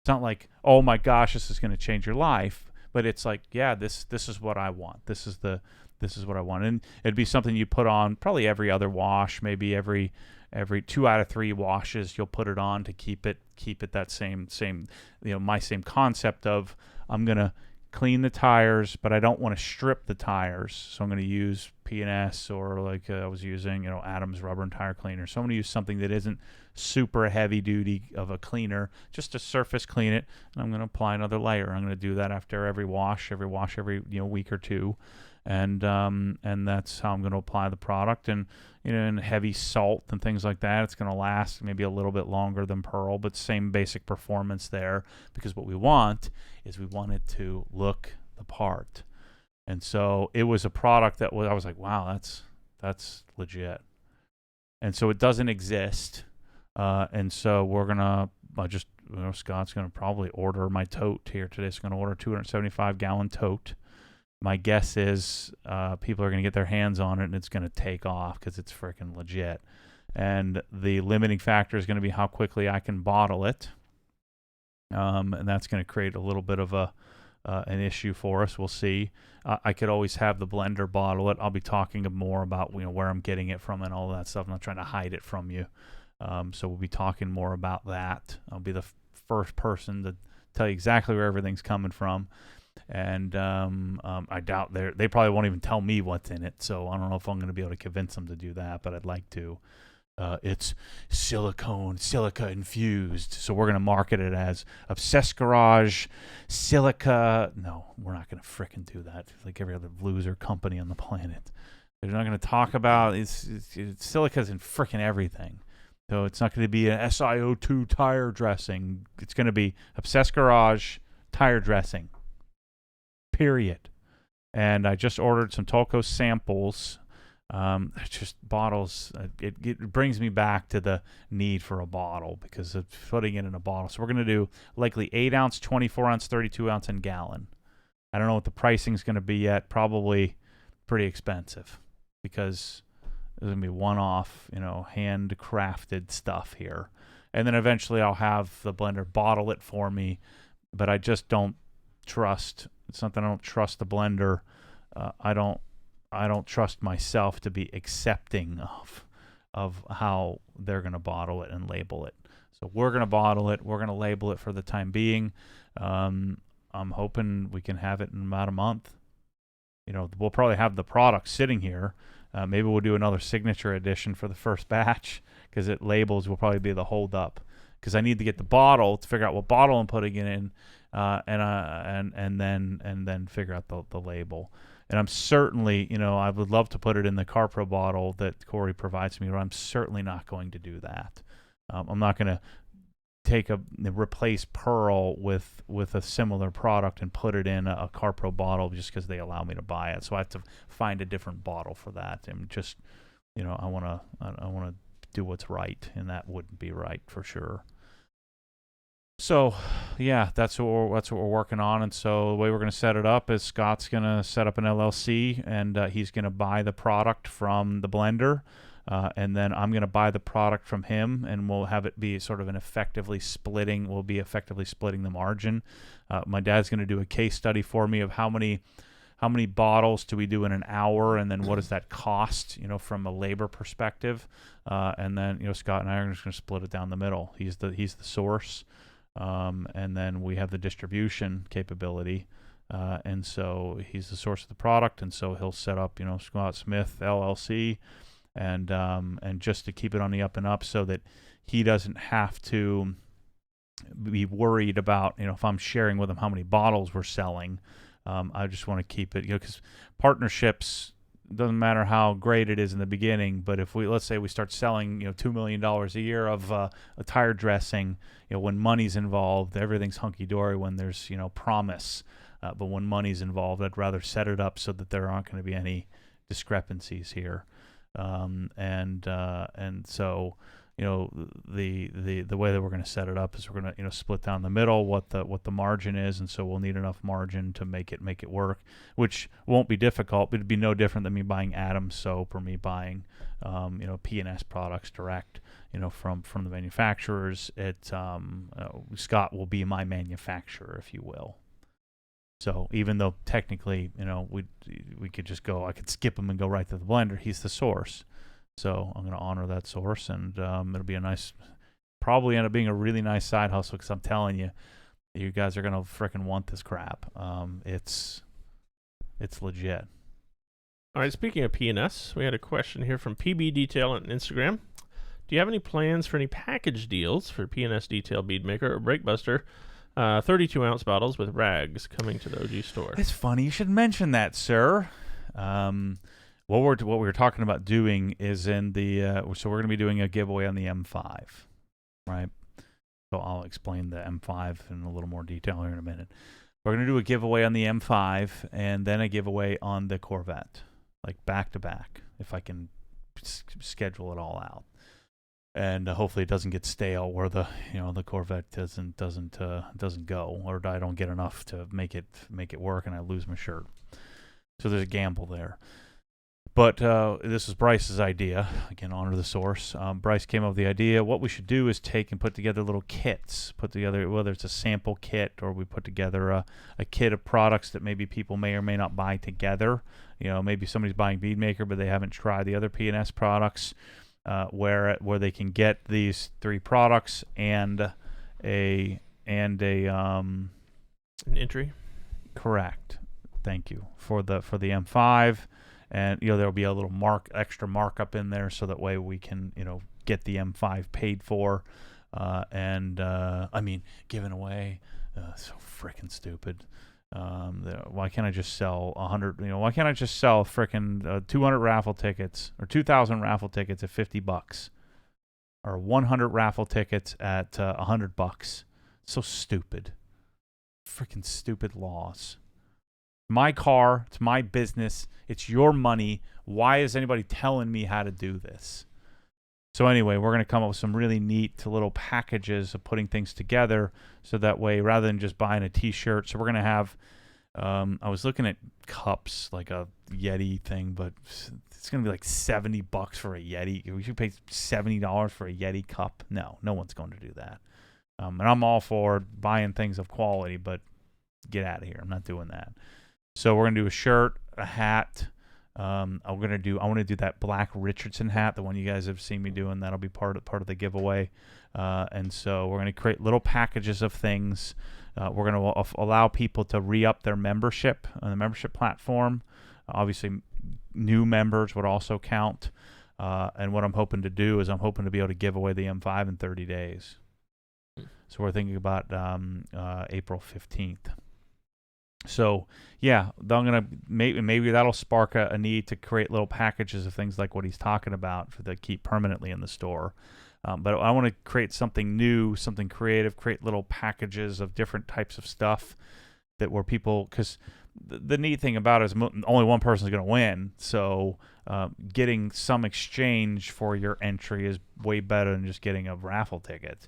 It's not like, oh my gosh, this is going to change your life. But it's like, yeah, this is what I want. This is what I want. And it'd be something you put on probably every other wash, maybe every 2 out of 3 washes you'll put it on to keep it that same my same concept of I'm going to clean the tires, but I don't want to strip the tires. So I'm going to use P&S or like I was using, Adams rubber and tire cleaner. So I'm going to use something that isn't super heavy duty of a cleaner, just to surface clean it. And I'm going to apply another layer. I'm going to do that after every wash every week or two. And that's how I'm going to apply the product. And in heavy salt and things like that, it's going to last maybe a little bit longer than Pearl, but same basic performance there. Because what we want is it to look the part. And so it was a product that I was like, wow, that's legit. And so it doesn't exist. And so we're gonna Scott's gonna probably order my tote here today. He's gonna order a 275-gallon tote. My guess is people are going to get their hands on it and it's going to take off because it's freaking legit. And the limiting factor is going to be how quickly I can bottle it. And that's going to create a little bit of an issue for us. We'll see. I could always have the blender bottle it. I'll be talking more about where I'm getting it from and all that stuff. I'm not trying to hide it from you. So we'll be talking more about that. I'll be the first person to tell you exactly where everything's coming from. And I doubt they probably won't even tell me what's in it. So I don't know if I'm going to be able to convince them to do that, but I'd like to. It's silica infused. So we're going to market it as Obsessed Garage Silica. No, we're not going to frickin' do that. Like every other loser company on the planet. They're not going to talk about it's silica's in frickin' everything. So it's not going to be an SiO2 tire dressing. It's going to be Obsessed Garage tire dressing. Period. And I just ordered some Tolco samples. Just bottles. It brings me back to the need for a bottle because of putting it in a bottle. So we're going to do likely 8-ounce, 24-ounce, 32-ounce, and gallon. I don't know what the pricing is going to be yet. Probably pretty expensive because there's going to be one-off, handcrafted stuff here. And then eventually I'll have the blender bottle it for me. But I just don't trust. It's something I don't trust the blender. I don't trust myself to be accepting of how they're going to bottle it and label it. So we're going to bottle it. We're going to label it for the time being. I'm hoping we can have it in about a month. We'll probably have the product sitting here. Maybe we'll do another signature edition for the first batch because it labels will probably be the hold up because I need to get the bottle to figure out what bottle I'm putting it in. And then figure out the label. And I'm certainly, I would love to put it in the CarPro bottle that Corey provides me, but I'm certainly not going to do that. I'm not going to replace Pearl with a similar product and put it in a CarPro bottle just because they allow me to buy it. So I have to find a different bottle for that, and just I want to do what's right, and that wouldn't be right for sure. So, yeah, that's what we're working on. And so the way we're going to set it up is Scott's going to set up an LLC, and he's going to buy the product from the blender, and then I'm going to buy the product from him, and we'll have it be sort of we'll be effectively splitting the margin. My dad's going to do a case study for me of how many bottles do we do in an hour, and then what does that cost, from a labor perspective, and then Scott and I are just going to split it down the middle. He's the source. And then we have the distribution capability, and so he's the source of the product, and so he'll set up, Scott Smith LLC, and just to keep it on the up and up, so that he doesn't have to be worried about, if I'm sharing with him how many bottles we're selling. I just want to keep it, because partnerships, doesn't matter how great it is in the beginning, but if let's say we start selling, $2 million a year of a tire dressing, when money's involved, everything's hunky-dory when there's, promise. But when money's involved, I'd rather set it up so that there aren't going to be any discrepancies here. And so, the way that we're going to set it up is we're going to, split down the middle what the margin is, and so we'll need enough margin to make it work, which won't be difficult, but it'd be no different than me buying Adams soap or me buying, P&S products direct, from the manufacturers. Scott will be my manufacturer, if you will. So even though technically, we could just go, I could skip him and go right to the blender. He's the source. So I'm going to honor that source, and it'll be probably end up being a really nice side hustle, because I'm telling you, you guys are going to freaking want this crap. It's legit. All right, speaking of P&S, we had a question here from PB Detail on Instagram. Do you have any plans for any package deals for P&S Detail Bead Maker or Breakbuster 32-ounce bottles with rags coming to the OG store? It's funny you should mention that, sir. What we were talking about doing is so we're going to be doing a giveaway on the M5, right? So I'll explain the M5 in a little more detail here in a minute. We're going to do a giveaway on the M5 and then a giveaway on the Corvette, like back to back, if I can schedule it all out. And hopefully it doesn't get stale where the Corvette doesn't go, or I don't get enough to make it work and I lose my shirt. So there's a gamble there. But this is Bryce's idea. Again, honor the source. Bryce came up with the idea. What we should do is take and put together little kits. Put together, whether it's a sample kit or we put together a kit of products that maybe people may or may not buy together. Maybe somebody's buying Bead Maker, but they haven't tried the other P&S products, where they can get these 3 products and an entry. Correct. Thank you for the M5. And there'll be a little extra markup in there, so that way we can get the M5 paid for, and given away, so freaking stupid. Why can't I just sell 100? Why can't I just sell freaking 200 raffle tickets or 2,000 raffle tickets at $50, or 100 raffle tickets at $100? So stupid. Freaking stupid laws. My car, it's my business, it's your money. Why is anybody telling me how to do this? So anyway, we're going to come up with some really neat little packages of putting things together, so that way, rather than just buying a t-shirt, so we're going to have, I was looking at cups, like a Yeti thing, but it's going to be like $70 for a Yeti. We should pay $70 for a Yeti cup. No one's going to do that. And I'm all for buying things of quality, but get out of here. I'm not doing that. So we're gonna do a shirt, a hat. I want to do that black Richardson hat, the one you guys have seen me doing. That'll be part of the giveaway. And so we're gonna create little packages of things. We're gonna allow people to re-up their membership on the membership platform. Obviously, new members would also count. And what I'm hoping to do is I'm hoping to be able to give away the M5 in 30 days. So we're thinking about April 15th. So yeah, I'm gonna maybe that'll spark a need to create little packages of things like what he's talking about for the keep permanently in the store. But I want to create something new, something creative, create little packages of different types of stuff that where people, because the neat thing about it is only one person is going to win. So getting some exchange for your entry is way better than just getting a raffle ticket.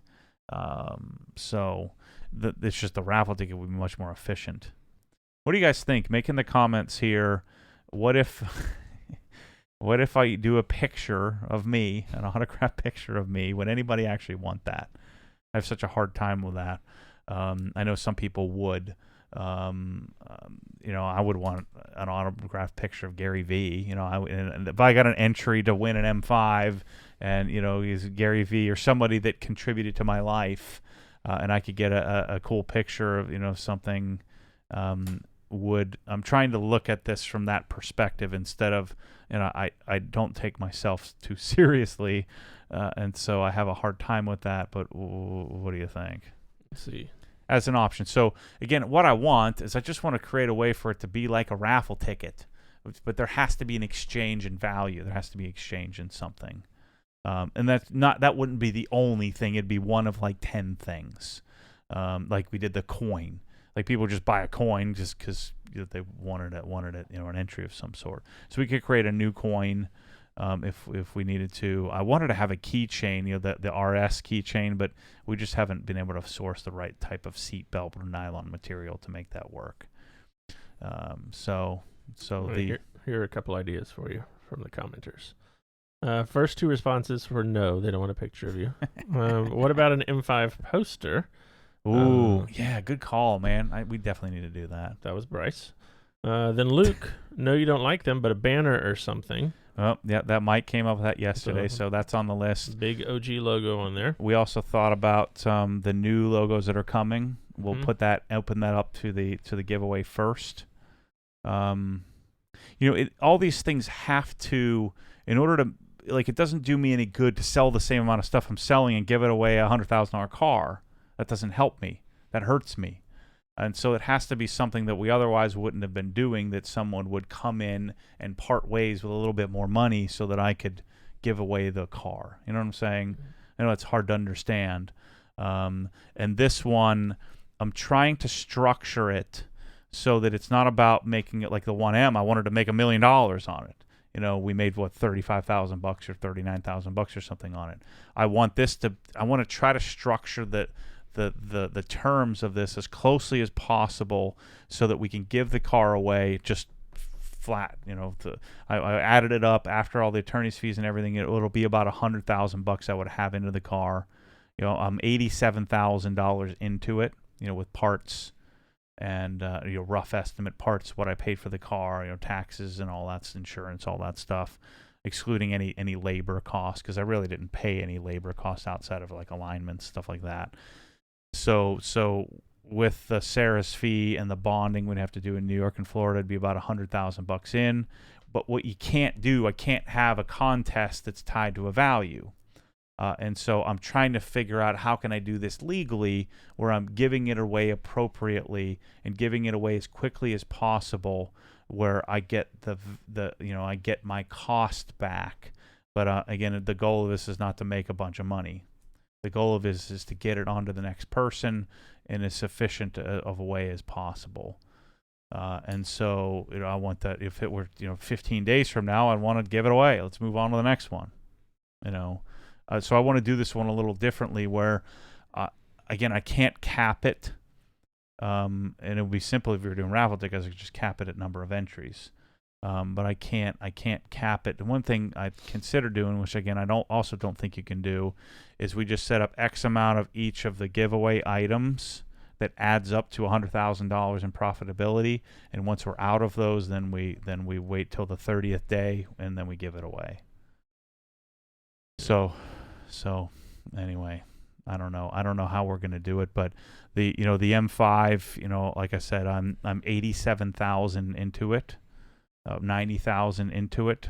So it's just the raffle ticket would be much more efficient. What do you guys think? Make in the comments here. What if what if I do a picture of me, an autographed picture of me? Would anybody actually want that? I have such a hard time with that. I know some people would. I would want an autographed picture of Gary V. And if I got an entry to win an M5, and he's Gary V or somebody that contributed to my life, and I could get a cool picture of something. I'm trying to look at this from that perspective instead of I don't take myself too seriously, and so I have a hard time with that. But what do you think? Let's see. As an option. So again, what I want is I just want to create a way for it to be like a raffle ticket, but there has to be an exchange in value. There has to be exchange in something, and that wouldn't be the only thing. It'd be one of like 10 things, like we did the coin. Like people just buy a coin just because they wanted it, an entry of some sort. So we could create a new coin. If we needed to. I wanted to have a keychain, the RS keychain, but we just haven't been able to source the right type of seat belt or nylon material to make that work. Here are a couple ideas for you from the commenters. First two responses were no, they don't want a picture of you. What about an M5 poster? Ooh, yeah, good call, man. We definitely need to do that. That was Bryce. Then Luke, no, you don't like them, but a banner or something. Oh, yeah, that Mike came up with that yesterday, so that's on the list. Big OG logo on there. We also thought about the new logos that are coming. We'll open that up to the giveaway first. All these things have to, in order to, it doesn't do me any good to sell the same amount of stuff I'm selling and give it away a $100,000 car. That doesn't help me. That hurts me. And so it has to be something that we otherwise wouldn't have been doing, that someone would come in and part ways with a little bit more money so that I could give away the car. You know what I'm saying? I know it's hard to understand. And this one, I'm trying to structure it so that it's not about making it like the 1M. I wanted to make $1 million on it. We made $35,000 or $39,000 or something on it. I want to try to structure the terms of this as closely as possible so that we can give the car away just flat. I added it up after all the attorney's fees and everything. It'll be about $100,000 I would have into the car. I'm $87,000 into it. With parts and rough estimate parts, what I paid for the car, taxes and all that's insurance, all that stuff, excluding any labor costs, because I really didn't pay any labor costs outside of like alignments, stuff like that. So with the Sarah's fee and the bonding we'd have to do in New York and Florida, it'd be about $100,000 in. But what you can't do, I can't have a contest that's tied to a value. And so I'm trying to figure out how can I do this legally where I'm giving it away appropriately and giving it away as quickly as possible, where I get I get my cost back. But again, the goal of this is not to make a bunch of money. The goal of this is to get it onto the next person in as sufficient of a way as possible. And so I want that, if it were 15 days from now, I'd want to give it away. Let's move on to the next one. So I want to do this one a little differently, where again, I can't cap it. And it would be simple if we were doing raffle tickets, I could just cap it at number of entries. But I can't cap it. And one thing I consider doing, which again I don't think you can do, is we just set up X amount of each of the giveaway items that adds up to $100,000 in profitability. And once we're out of those, then we wait till the 30th day and then we give it away. So anyway, I don't know how we're gonna do it, but the M5, like I said, I'm 87,000 into it. 90,000 into it,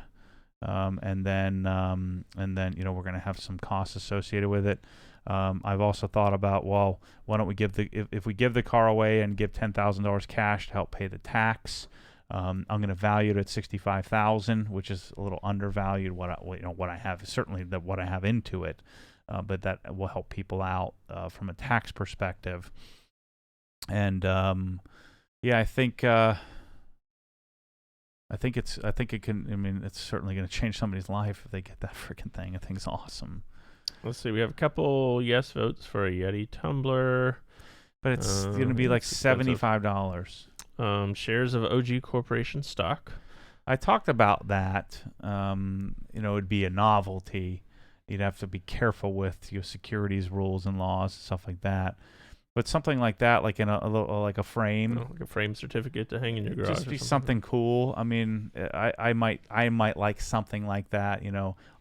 and then we're going to have some costs associated with it. I've also thought about, well, why don't we if we give the car away and give $10,000 cash to help pay the tax. I'm going to value it at $65,000, which is a little undervalued. What I have, certainly what I have into it. but that will help people out from a tax perspective. And yeah, I think it can. I mean, it's certainly going to change somebody's life if they get that freaking thing. I think it's awesome. Let's see. We have a couple yes votes for a Yeti tumbler. But it's going to be like $75. Shares of OG Corporation stock. I talked about that. It'd be a novelty. You'd have to be careful with your securities rules and laws and stuff like that. But something like that, like in like a frame, like a frame certificate to hang in your garage. Just be something cool. I mean, I might like something like that.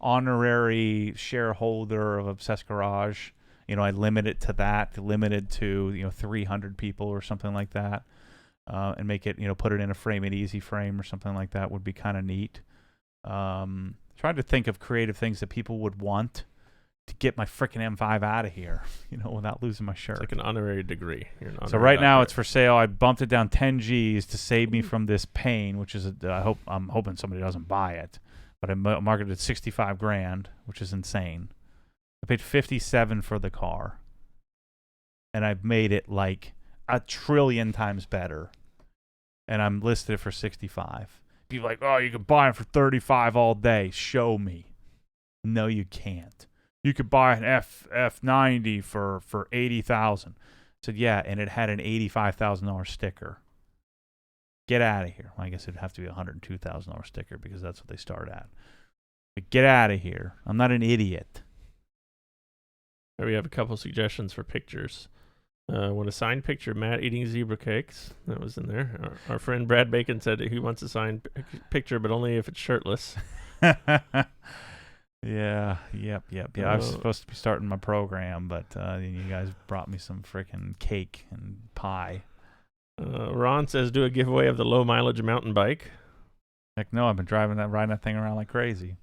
Honorary shareholder of Obsessed Garage. I limit it to that, limited to 300 people or something like that, and make it put it in a frame, an easy frame or something like that would be kind of neat. Trying to think of creative things that people would want to get my freaking M5 out of here, without losing my shirt. It's like an honorary degree. So right now it's for sale. I bumped it down 10 G's to save me from this pain, which is I'm hoping somebody doesn't buy it, but I marketed it $65,000, which is insane. I paid $57,000 for the car, and I've made it like 1 trillion times better, and I'm listed it for $65,000. People are like, oh, you can buy it for $35,000 all day. Show me. No, you can't. You could buy an F90 for $80,000. I said, yeah, and it had an $85,000 sticker. Get out of here. Well, I guess it'd have to be a $102,000 sticker because that's what they start at. But get out of here. I'm not an idiot. We have a couple suggestions for pictures. Want a signed picture of Matt eating zebra cakes. That was in there. Our friend Brad Bacon said that he wants a signed picture, but only if it's shirtless. Yeah, yep. I was supposed to be starting my program, but you guys brought me some freaking cake and pie. Ron says, do a giveaway of the low mileage mountain bike. Heck no, I've been riding that thing around like crazy.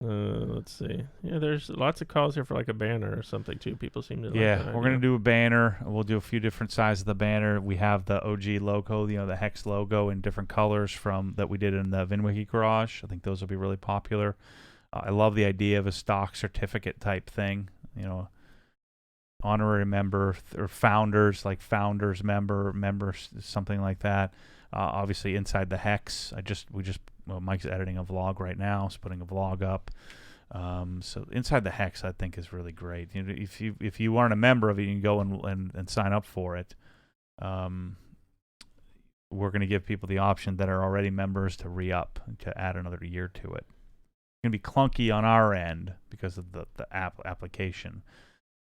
Let's see. Yeah, there's lots of calls here for like a banner or something too. People seem to like yeah, that we're going to do a banner. We'll do a few different sizes of the banner. We have the OG logo, the Hex logo in different colors that we did in the VinWiki garage. I think those will be really popular. I love the idea of a stock certificate type thing, honorary member or founders, like founders members, something like that. Obviously, inside the Hex, Mike's editing a vlog right now. He's putting a vlog up. So inside the Hex, I think is really great. If you aren't a member of it, you can go and sign up for it. We're going to give people the option that are already members to re-up, to add another year to it. It's going to be clunky on our end because of the application,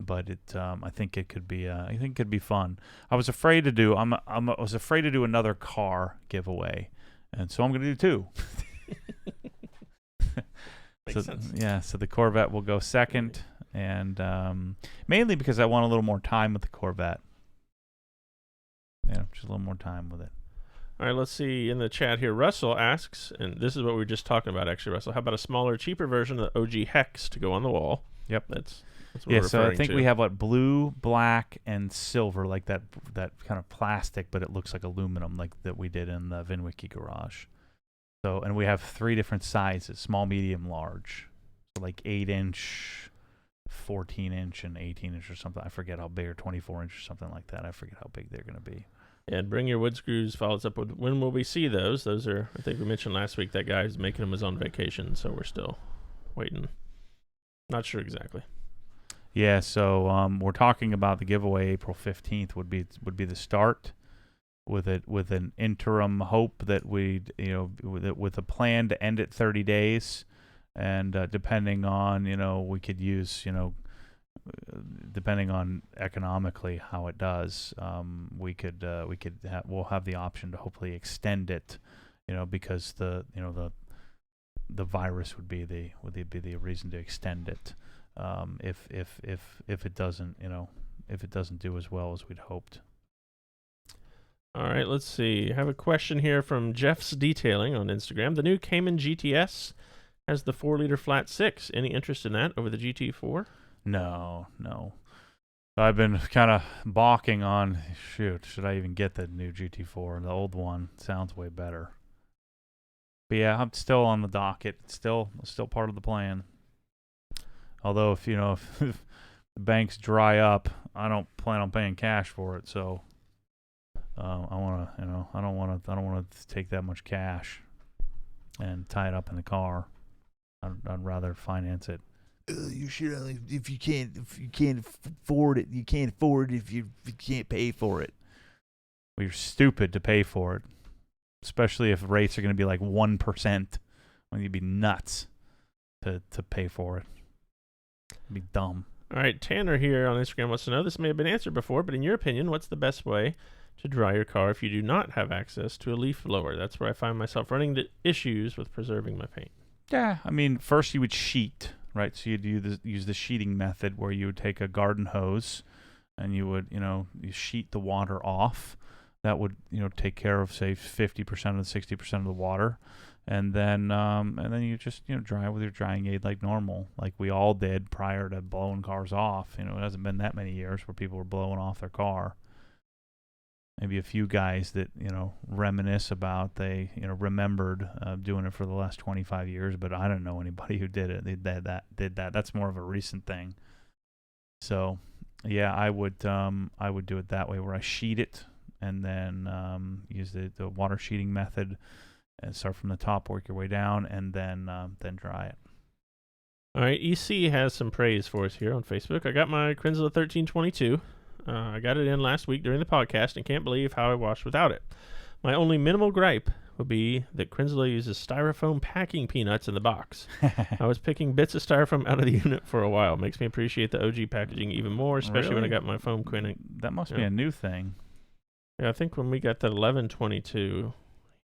but I think it could be fun. I was afraid to do another car giveaway, and so I'm going to do two. Makes sense. Yeah, so the Corvette will go second, and mainly because I want a little more time with the Corvette. Yeah, just a little more time with it. All right, let's see in the chat here. Russell asks, and this is what we were just talking about, actually, Russell. How about a smaller, cheaper version of the OG Hex to go on the wall? Yep, that's what we're so I think to. we have blue, black, and silver, like that kind of plastic, but it looks like aluminum, like that we did in the VinWiki garage. So, and we have 3 different sizes: small, medium, large. So like 8-inch, 14-inch, and 18-inch or something. I forget how big, or 24-inch or something like that. I forget how big they're going to be. And Bring Your Wood Screws follows up with, when will we see those? Those are, I think we mentioned last week that guy's making them was on vacation, so we're still waiting. Not sure exactly. Yeah, so we're talking about the giveaway. April 15th would be the start, with an interim hope that with a plan to end it 30 days, and depending on we could use depending on economically how it does, we'll have the option to hopefully extend it, because the virus would be the reason to extend it, if it doesn't do as well as we'd hoped. All right, let's see. I have a question here from Jeff's Detailing on Instagram. The new Cayman GTS has the 4-liter flat 6. Any interest in that over the GT4? No. I've been kind of balking on, should I even get the new GT4? The old one sounds way better. But yeah, I'm still on the docket. It's still part of the plan. Although if if the banks dry up, I don't plan on paying cash for it. So I want to I don't want to take that much cash and tie it up in the car. I'd rather finance it. You should only if you can't afford it. You can't afford it if you can't pay for it. Well, you're stupid to pay for it, especially if rates are going to be like 1%. When you'd be nuts to pay for it. It'd be dumb. All right, Tanner here on Instagram wants to know, this may have been answered before, but in your opinion, what's the best way to dry your car if you do not have access to a leaf blower? That's where I find myself running into issues with preserving my paint. Yeah, I mean, first you would sheet, right? So you'd use the sheeting method where you would take a garden hose and you would, you sheet the water off. That would, take care of, say, 50% of the 60% of the water. And then you just, dry it with your drying aid like normal, like we all did prior to blowing cars off. It hasn't been that many years where people were blowing off their car. Maybe a few guys that, reminisce about, they, remembered doing it for the last 25 years, but I don't know anybody who did it. They did that. That's more of a recent thing. So, yeah, I would do it that way where I sheet it and then use the water sheeting method and start from the top, work your way down, and then dry it. All right, EC has some praise for us here on Facebook. I got my Crinzilla 1322. I got it in last week during the podcast and can't believe how I washed without it. My only minimal gripe would be that Crinzilla uses styrofoam packing peanuts in the box. I was picking bits of styrofoam out of the unit for a while. Makes me appreciate the OG packaging even more, especially when I got my foam quinning. That must be a new thing. Yeah, I think when we got the 1122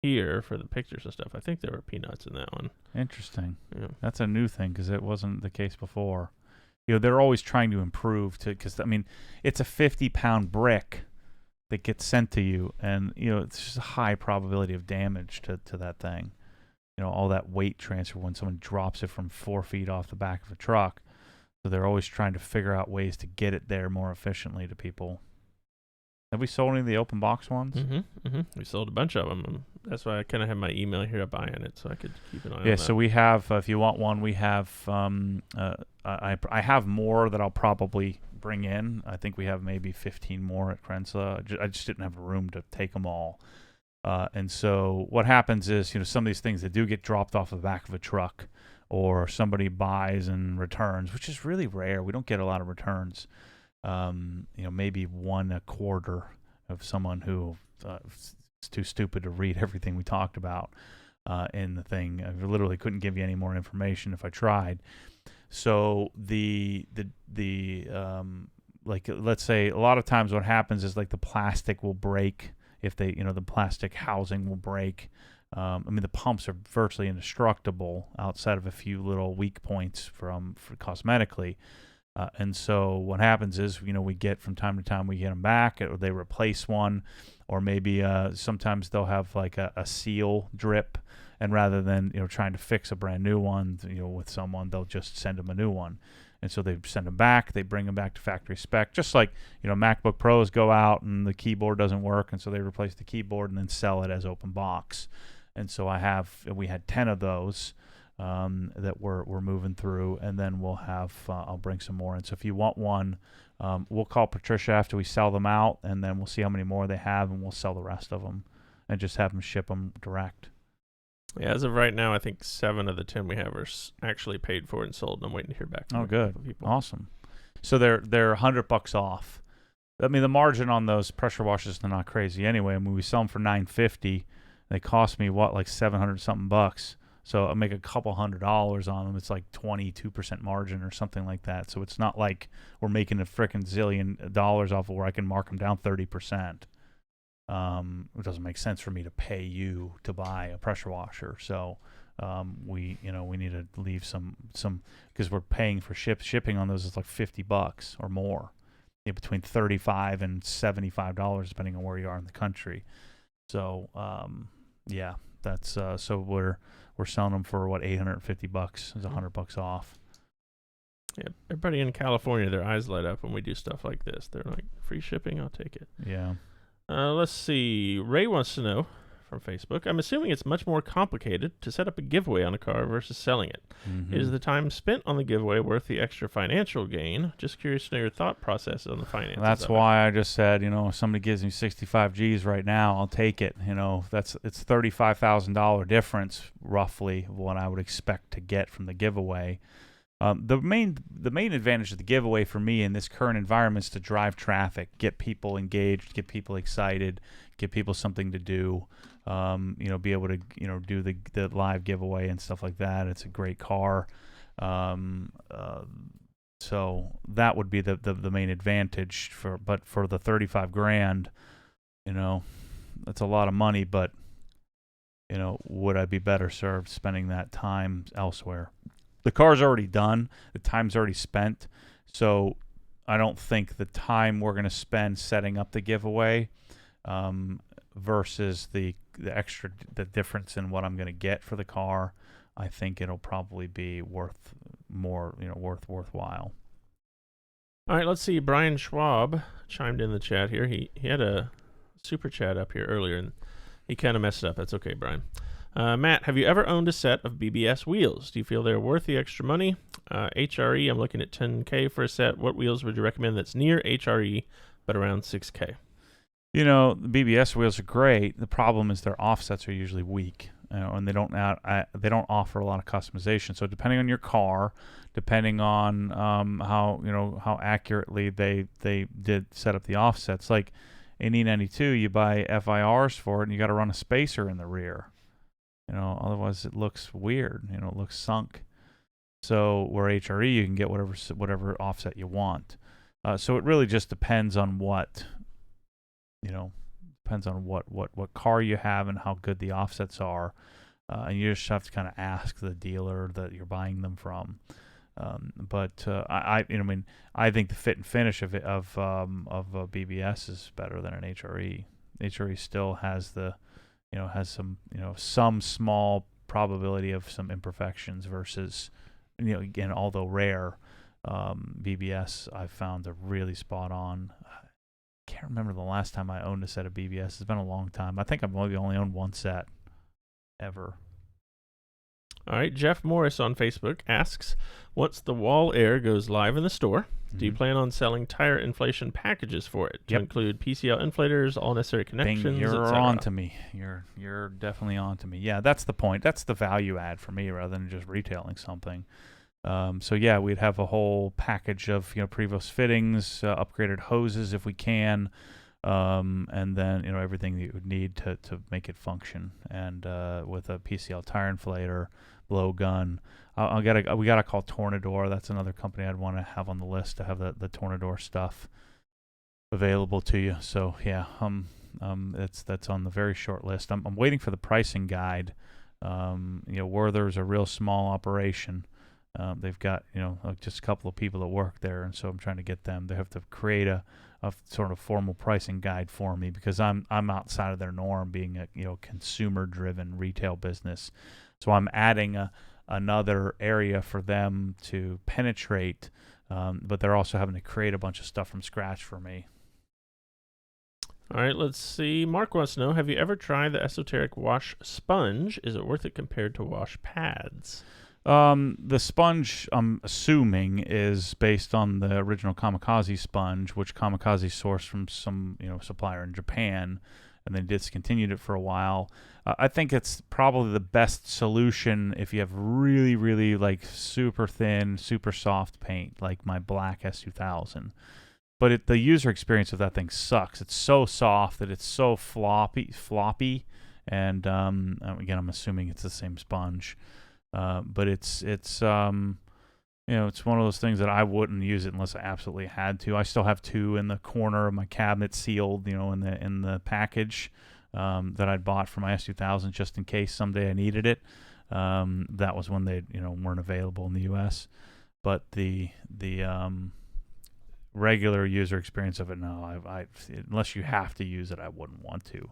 here for the pictures and stuff, I think there were peanuts in that one. Interesting. Yeah. That's a new thing because it wasn't the case before. They're always trying to improve because it's a 50-pound brick that gets sent to you, and it's just a high probability of damage to that thing. All that weight transfer when someone drops it from 4 feet off the back of a truck. So they're always trying to figure out ways to get it there more efficiently to people. Have we sold any of the open box ones? We sold a bunch of them. That's why I kind of have my email here up buying it, so I could keep an eye on that. Yeah, so we have, if you want one, we have, I have more that I'll probably bring in. I think we have maybe 15 more at Crinzilla. I just didn't have room to take them all. And so what happens is, some of these things that do get dropped off the back of a truck or somebody buys and returns, which is really rare. We don't get a lot of returns. Maybe one a quarter of someone who is too stupid to read everything we talked about in the thing. I literally couldn't give you any more information if I tried. So let's say a lot of times what happens is like the plastic will break if they, the plastic housing will break. The pumps are virtually indestructible outside of a few little weak points for cosmetically. And so what happens is, we get from time to time, we get them back, or they replace one, or maybe sometimes they'll have like a seal drip, and rather than trying to fix a brand new one, with someone, they'll just send them a new one. And so they send them back, they bring them back to factory spec, just like MacBook Pros go out and the keyboard doesn't work, and so they replace the keyboard and then sell it as open box. And so we had 10 of those. That we're moving through, and then we'll have I'll bring some more in. So if you want one, we'll call Patricia after we sell them out, and then we'll see how many more they have, and we'll sell the rest of them and just have them ship them direct. Yeah, as of right now, I think 7 of the 10 we have are actually paid for and sold, and I'm waiting to hear back from Oh, good. People. Awesome. So they're $100 off. The margin on those pressure washers is not crazy anyway. We sell them for $950. They cost me like $700 something bucks. So I make a couple $100 on them. It's like 22% margin or something like that. So it's not like we're making a frickin' zillion dollars off of where I can mark them down 30%. It doesn't make sense for me to pay you to buy a pressure washer. So we need to leave some because we're paying for shipping on those. It's like $50 or more, between $35 and $75 depending on where you are in the country. So that's so we're selling them for $850 is $100 off. Yeah, everybody in California, their eyes light up when we do stuff like this. They're like, free shipping, I'll take it. Yeah. Let's see. Ray wants to know, from Facebook. I'm assuming it's much more complicated to set up a giveaway on a car versus selling it. Is the time spent on the giveaway worth the extra financial gain? Just curious to know your thought process on the finances. That's why I just said, if somebody gives me 65 G's right now, I'll take it. It's $35,000 difference roughly of what I would expect to get from the giveaway. The main advantage of the giveaway for me in this current environment is to drive traffic, get people engaged, get people excited, give people something to do. Be able to do the live giveaway and stuff like that. It's a great car. So that would be the main advantage but for the 35 grand, that's a lot of money, but would I be better served spending that time elsewhere? The car's already done. The time's already spent. So I don't think the time we're going to spend setting up the giveaway versus the difference in what I'm going to get for the car, I think it'll probably be worthwhile. All right, let's see. Brian Schwab chimed in the chat here. He had a super chat up here earlier, and he kind of messed it up. That's okay, Brian. Matt, have you ever owned a set of BBS wheels? Do you feel they're worth the extra money? HRE, I'm looking at $10K for a set. What wheels would you recommend that's near HRE but around $6K? The BBS wheels are great. The problem is their offsets are usually weak, and they don't offer a lot of customization. So depending on your car, depending on how accurately they did set up the offsets, like in E92, you buy FIRs for it, and you got to run a spacer in the rear. Otherwise it looks weird. It looks sunk. So where HRE, you can get whatever offset you want. So it really just depends on what car you have and how good the offsets are. And you just have to kind of ask the dealer that you're buying them from. But I think the fit and finish of BBS is better than an HRE. HRE still has some small probability of some imperfections versus, again, although rare, BBS I've found are really spot on. I can't remember the last time I owned a set of BBS. It's been a long time. I think I've only owned one set ever. All right, Jeff Morris on Facebook asks, once the wall air goes live in the store, do you plan on selling tire inflation packages for it to include PCL inflators, all necessary connections, Bing, you're etc.? on to me. You're definitely on to me. Yeah, that's the point. That's the value add for me rather than just retailing something. So yeah, we'd have a whole package of Prevost fittings, upgraded hoses if we can, and then everything that you would need to make it function. And with a PCL tire inflator, blow gun. We gotta call Tornador. That's another company I'd want to have on the list to have the Tornador stuff available to you. So yeah, that's on the very short list. I'm waiting for the pricing guide. Werther's a real small operation. They've got just a couple of people that work there, and so I'm trying to get them. They have to create a sort of formal pricing guide for me because I'm outside of their norm, being a consumer-driven retail business. So I'm adding another area for them to penetrate, but they're also having to create a bunch of stuff from scratch for me. All right, let's see. Mark wants to know, have you ever tried the Esoteric Wash Sponge? Is it worth it compared to wash pads? The sponge, I'm assuming, is based on the original Kamikaze sponge, which Kamikaze sourced from some supplier in Japan, and then discontinued it for a while. I think it's probably the best solution if you have really, really super thin, super soft paint, like my black S2000. But the user experience of that thing sucks. It's so soft that it's so floppy, and again, I'm assuming it's the same sponge. But it's one of those things that I wouldn't use it unless I absolutely had to. I still have two in the corner of my cabinet sealed, in the package that I'd bought for my S2000 just in case someday I needed it. That was when they weren't available in the U.S. But the regular user experience of it, no, unless you have to use it, I wouldn't want to.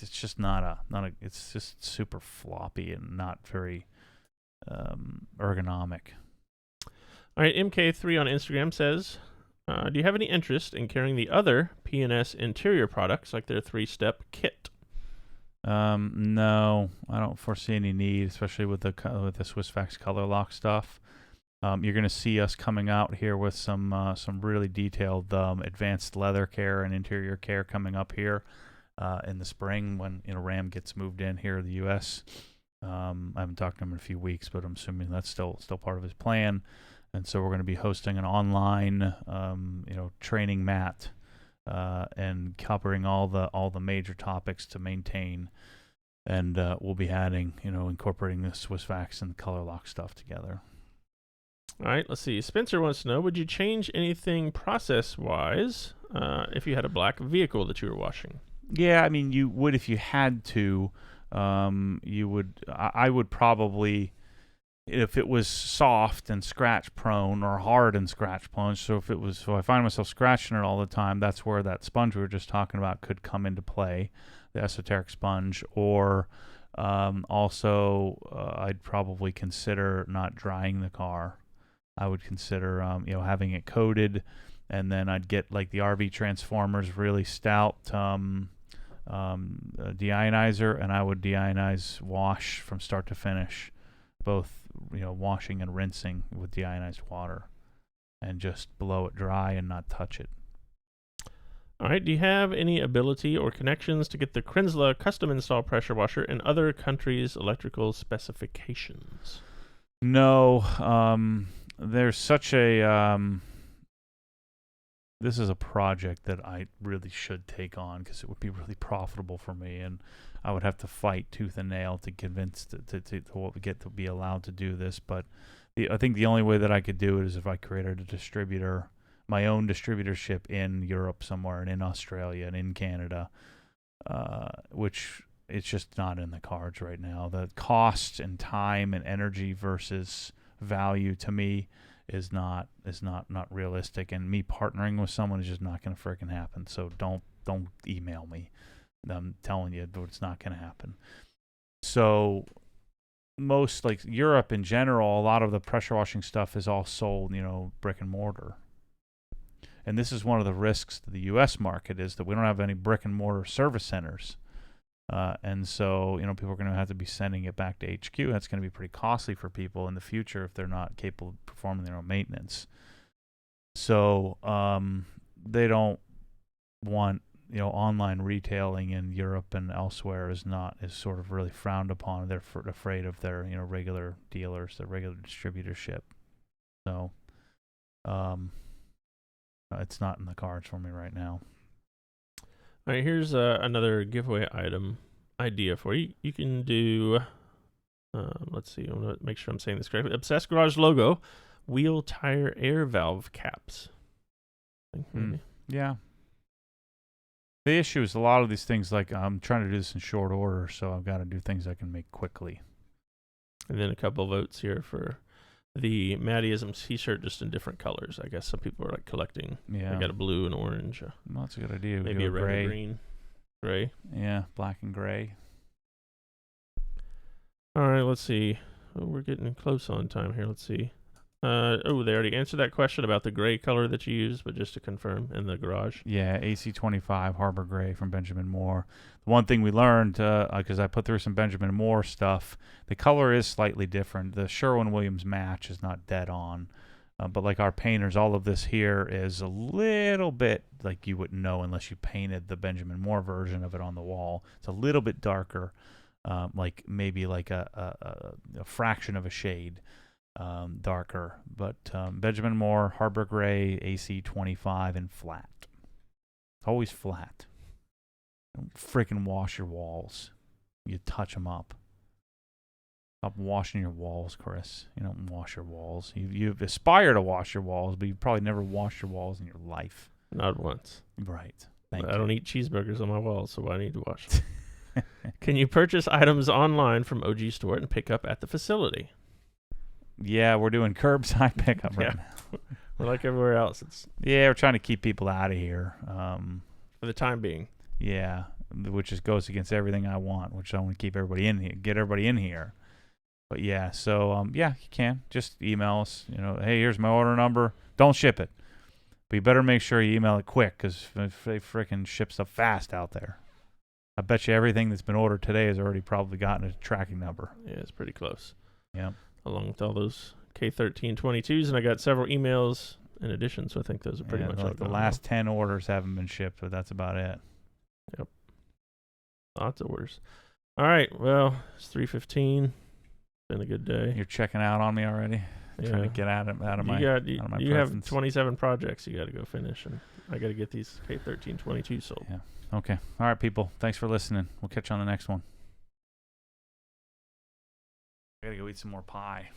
It's just not it's just super floppy and not very ergonomic. All right, MK3 on Instagram says, do you have any interest in carrying the other P&S interior products like their 3-step kit? No, I don't foresee any need, especially with the SwissVax color lock stuff. You're going to see us coming out here with some really detailed advanced leather care and interior care coming up here in the spring when Ram gets moved in here in the U.S. I haven't talked to him in a few weeks, but I'm assuming that's still part of his plan. And so we're going to be hosting an online training mat and covering all the major topics to maintain. And we'll be adding, incorporating the SwissVax and the color lock stuff together. All right, let's see. Spencer wants to know, would you change anything process-wise if you had a black vehicle that you were washing? Yeah, I mean, you would if you had to. You would. I would probably, if it was soft and scratch prone or hard and scratch prone. So if I find myself scratching it all the time, that's where that sponge we were just talking about could come into play, the esoteric sponge. Or also, I'd probably consider not drying the car. I would consider, having it coated, and then I'd get like the RV Transformers really stout deionizer, and I would deionize wash from start to finish, both washing and rinsing with deionized water, and just blow it dry and not touch it. All right. Do you have any ability or connections to get the Krensla custom install pressure washer in other countries' electrical specifications? No. There's such a this is a project that I really should take on because it would be really profitable for me, and I would have to fight tooth and nail to convince to get to be allowed to do this. But I think the only way that I could do it is if I created a distributor, my own distributorship in Europe somewhere, and in Australia and in Canada, which it's just not in the cards right now. The cost and time and energy versus value to me is not realistic, and me partnering with someone is just not going to freaking happen. So don't email me. I'm telling you, but it's not going to happen. So most, like Europe in general, a lot of the pressure washing stuff is all sold, brick and mortar. And this is one of the risks to the U.S. market, is that we don't have any brick and mortar service centers. And so, people are going to have to be sending it back to HQ. That's going to be pretty costly for people in the future if they're not capable of performing their own maintenance. So, they don't want, online retailing in Europe and elsewhere is sort of really frowned upon. They're afraid of their, regular dealers, their regular distributorship. So, it's not in the cards for me right now. All right, here's another giveaway idea for you. You can do, let's see, I want to make sure I'm saying this correctly. Obsessed Garage logo, wheel tire air valve caps. Yeah. The issue is a lot of these things, like I'm trying to do this in short order, so I've got to do things I can make quickly. And then a couple votes here for the Maddieism t-shirt, just in different colors. I guess some people are like collecting. Yeah. They got a blue and orange. Well, that's a good idea. Maybe a red gray. and green. Gray. Yeah, black and gray. All right, let's see. Oh, we're getting close on time here. Let's see. They already answered that question about the gray color that you use, but just to confirm, in the garage. Yeah, AC25 Harbor Gray from Benjamin Moore. The one thing we learned, because I put through some Benjamin Moore stuff, the color is slightly different. The Sherwin-Williams match is not dead on. But like our painters, all of this here is a little bit like you wouldn't know unless you painted the Benjamin Moore version of it on the wall. It's a little bit darker, like maybe like a fraction of a shade. Darker, but Benjamin Moore, Harbor Gray, AC25, and flat. Always flat. Don't freaking wash your walls. You touch them up. Stop washing your walls, Chris. You don't wash your walls. You aspire to wash your walls, but you've probably never washed your walls in your life. Not once. Right. I don't eat cheeseburgers on my walls, so I need to wash them. Can you purchase items online from OG Store and pick up at the facility? Yeah, we're doing curbside pickup right now. We're like everywhere else. We're trying to keep people out of here. For the time being. Yeah, which just goes against everything I want, which I want to keep everybody in here, get everybody in here. But yeah, so you can just email us. Hey, here's my order number. Don't ship it, but you better make sure you email it quick because they freaking ship stuff fast out there. I bet you everything that's been ordered today has already probably gotten a tracking number. Yeah, it's pretty close. Yeah. Along with all those K1322s, and I got several emails in addition, so I think those are pretty much all like the gone last 10 orders haven't been shipped, but that's about it. Yep. Lots of orders. All right, well, it's 3:15. Been a good day. You're checking out on me already? Yeah. Trying to get out of my You have presence. 27 projects you got to go finish, and I got to get these K1322 sold. Yeah. Okay. All right, people. Thanks for listening. We'll catch you on the next one. I got to go eat some more pie.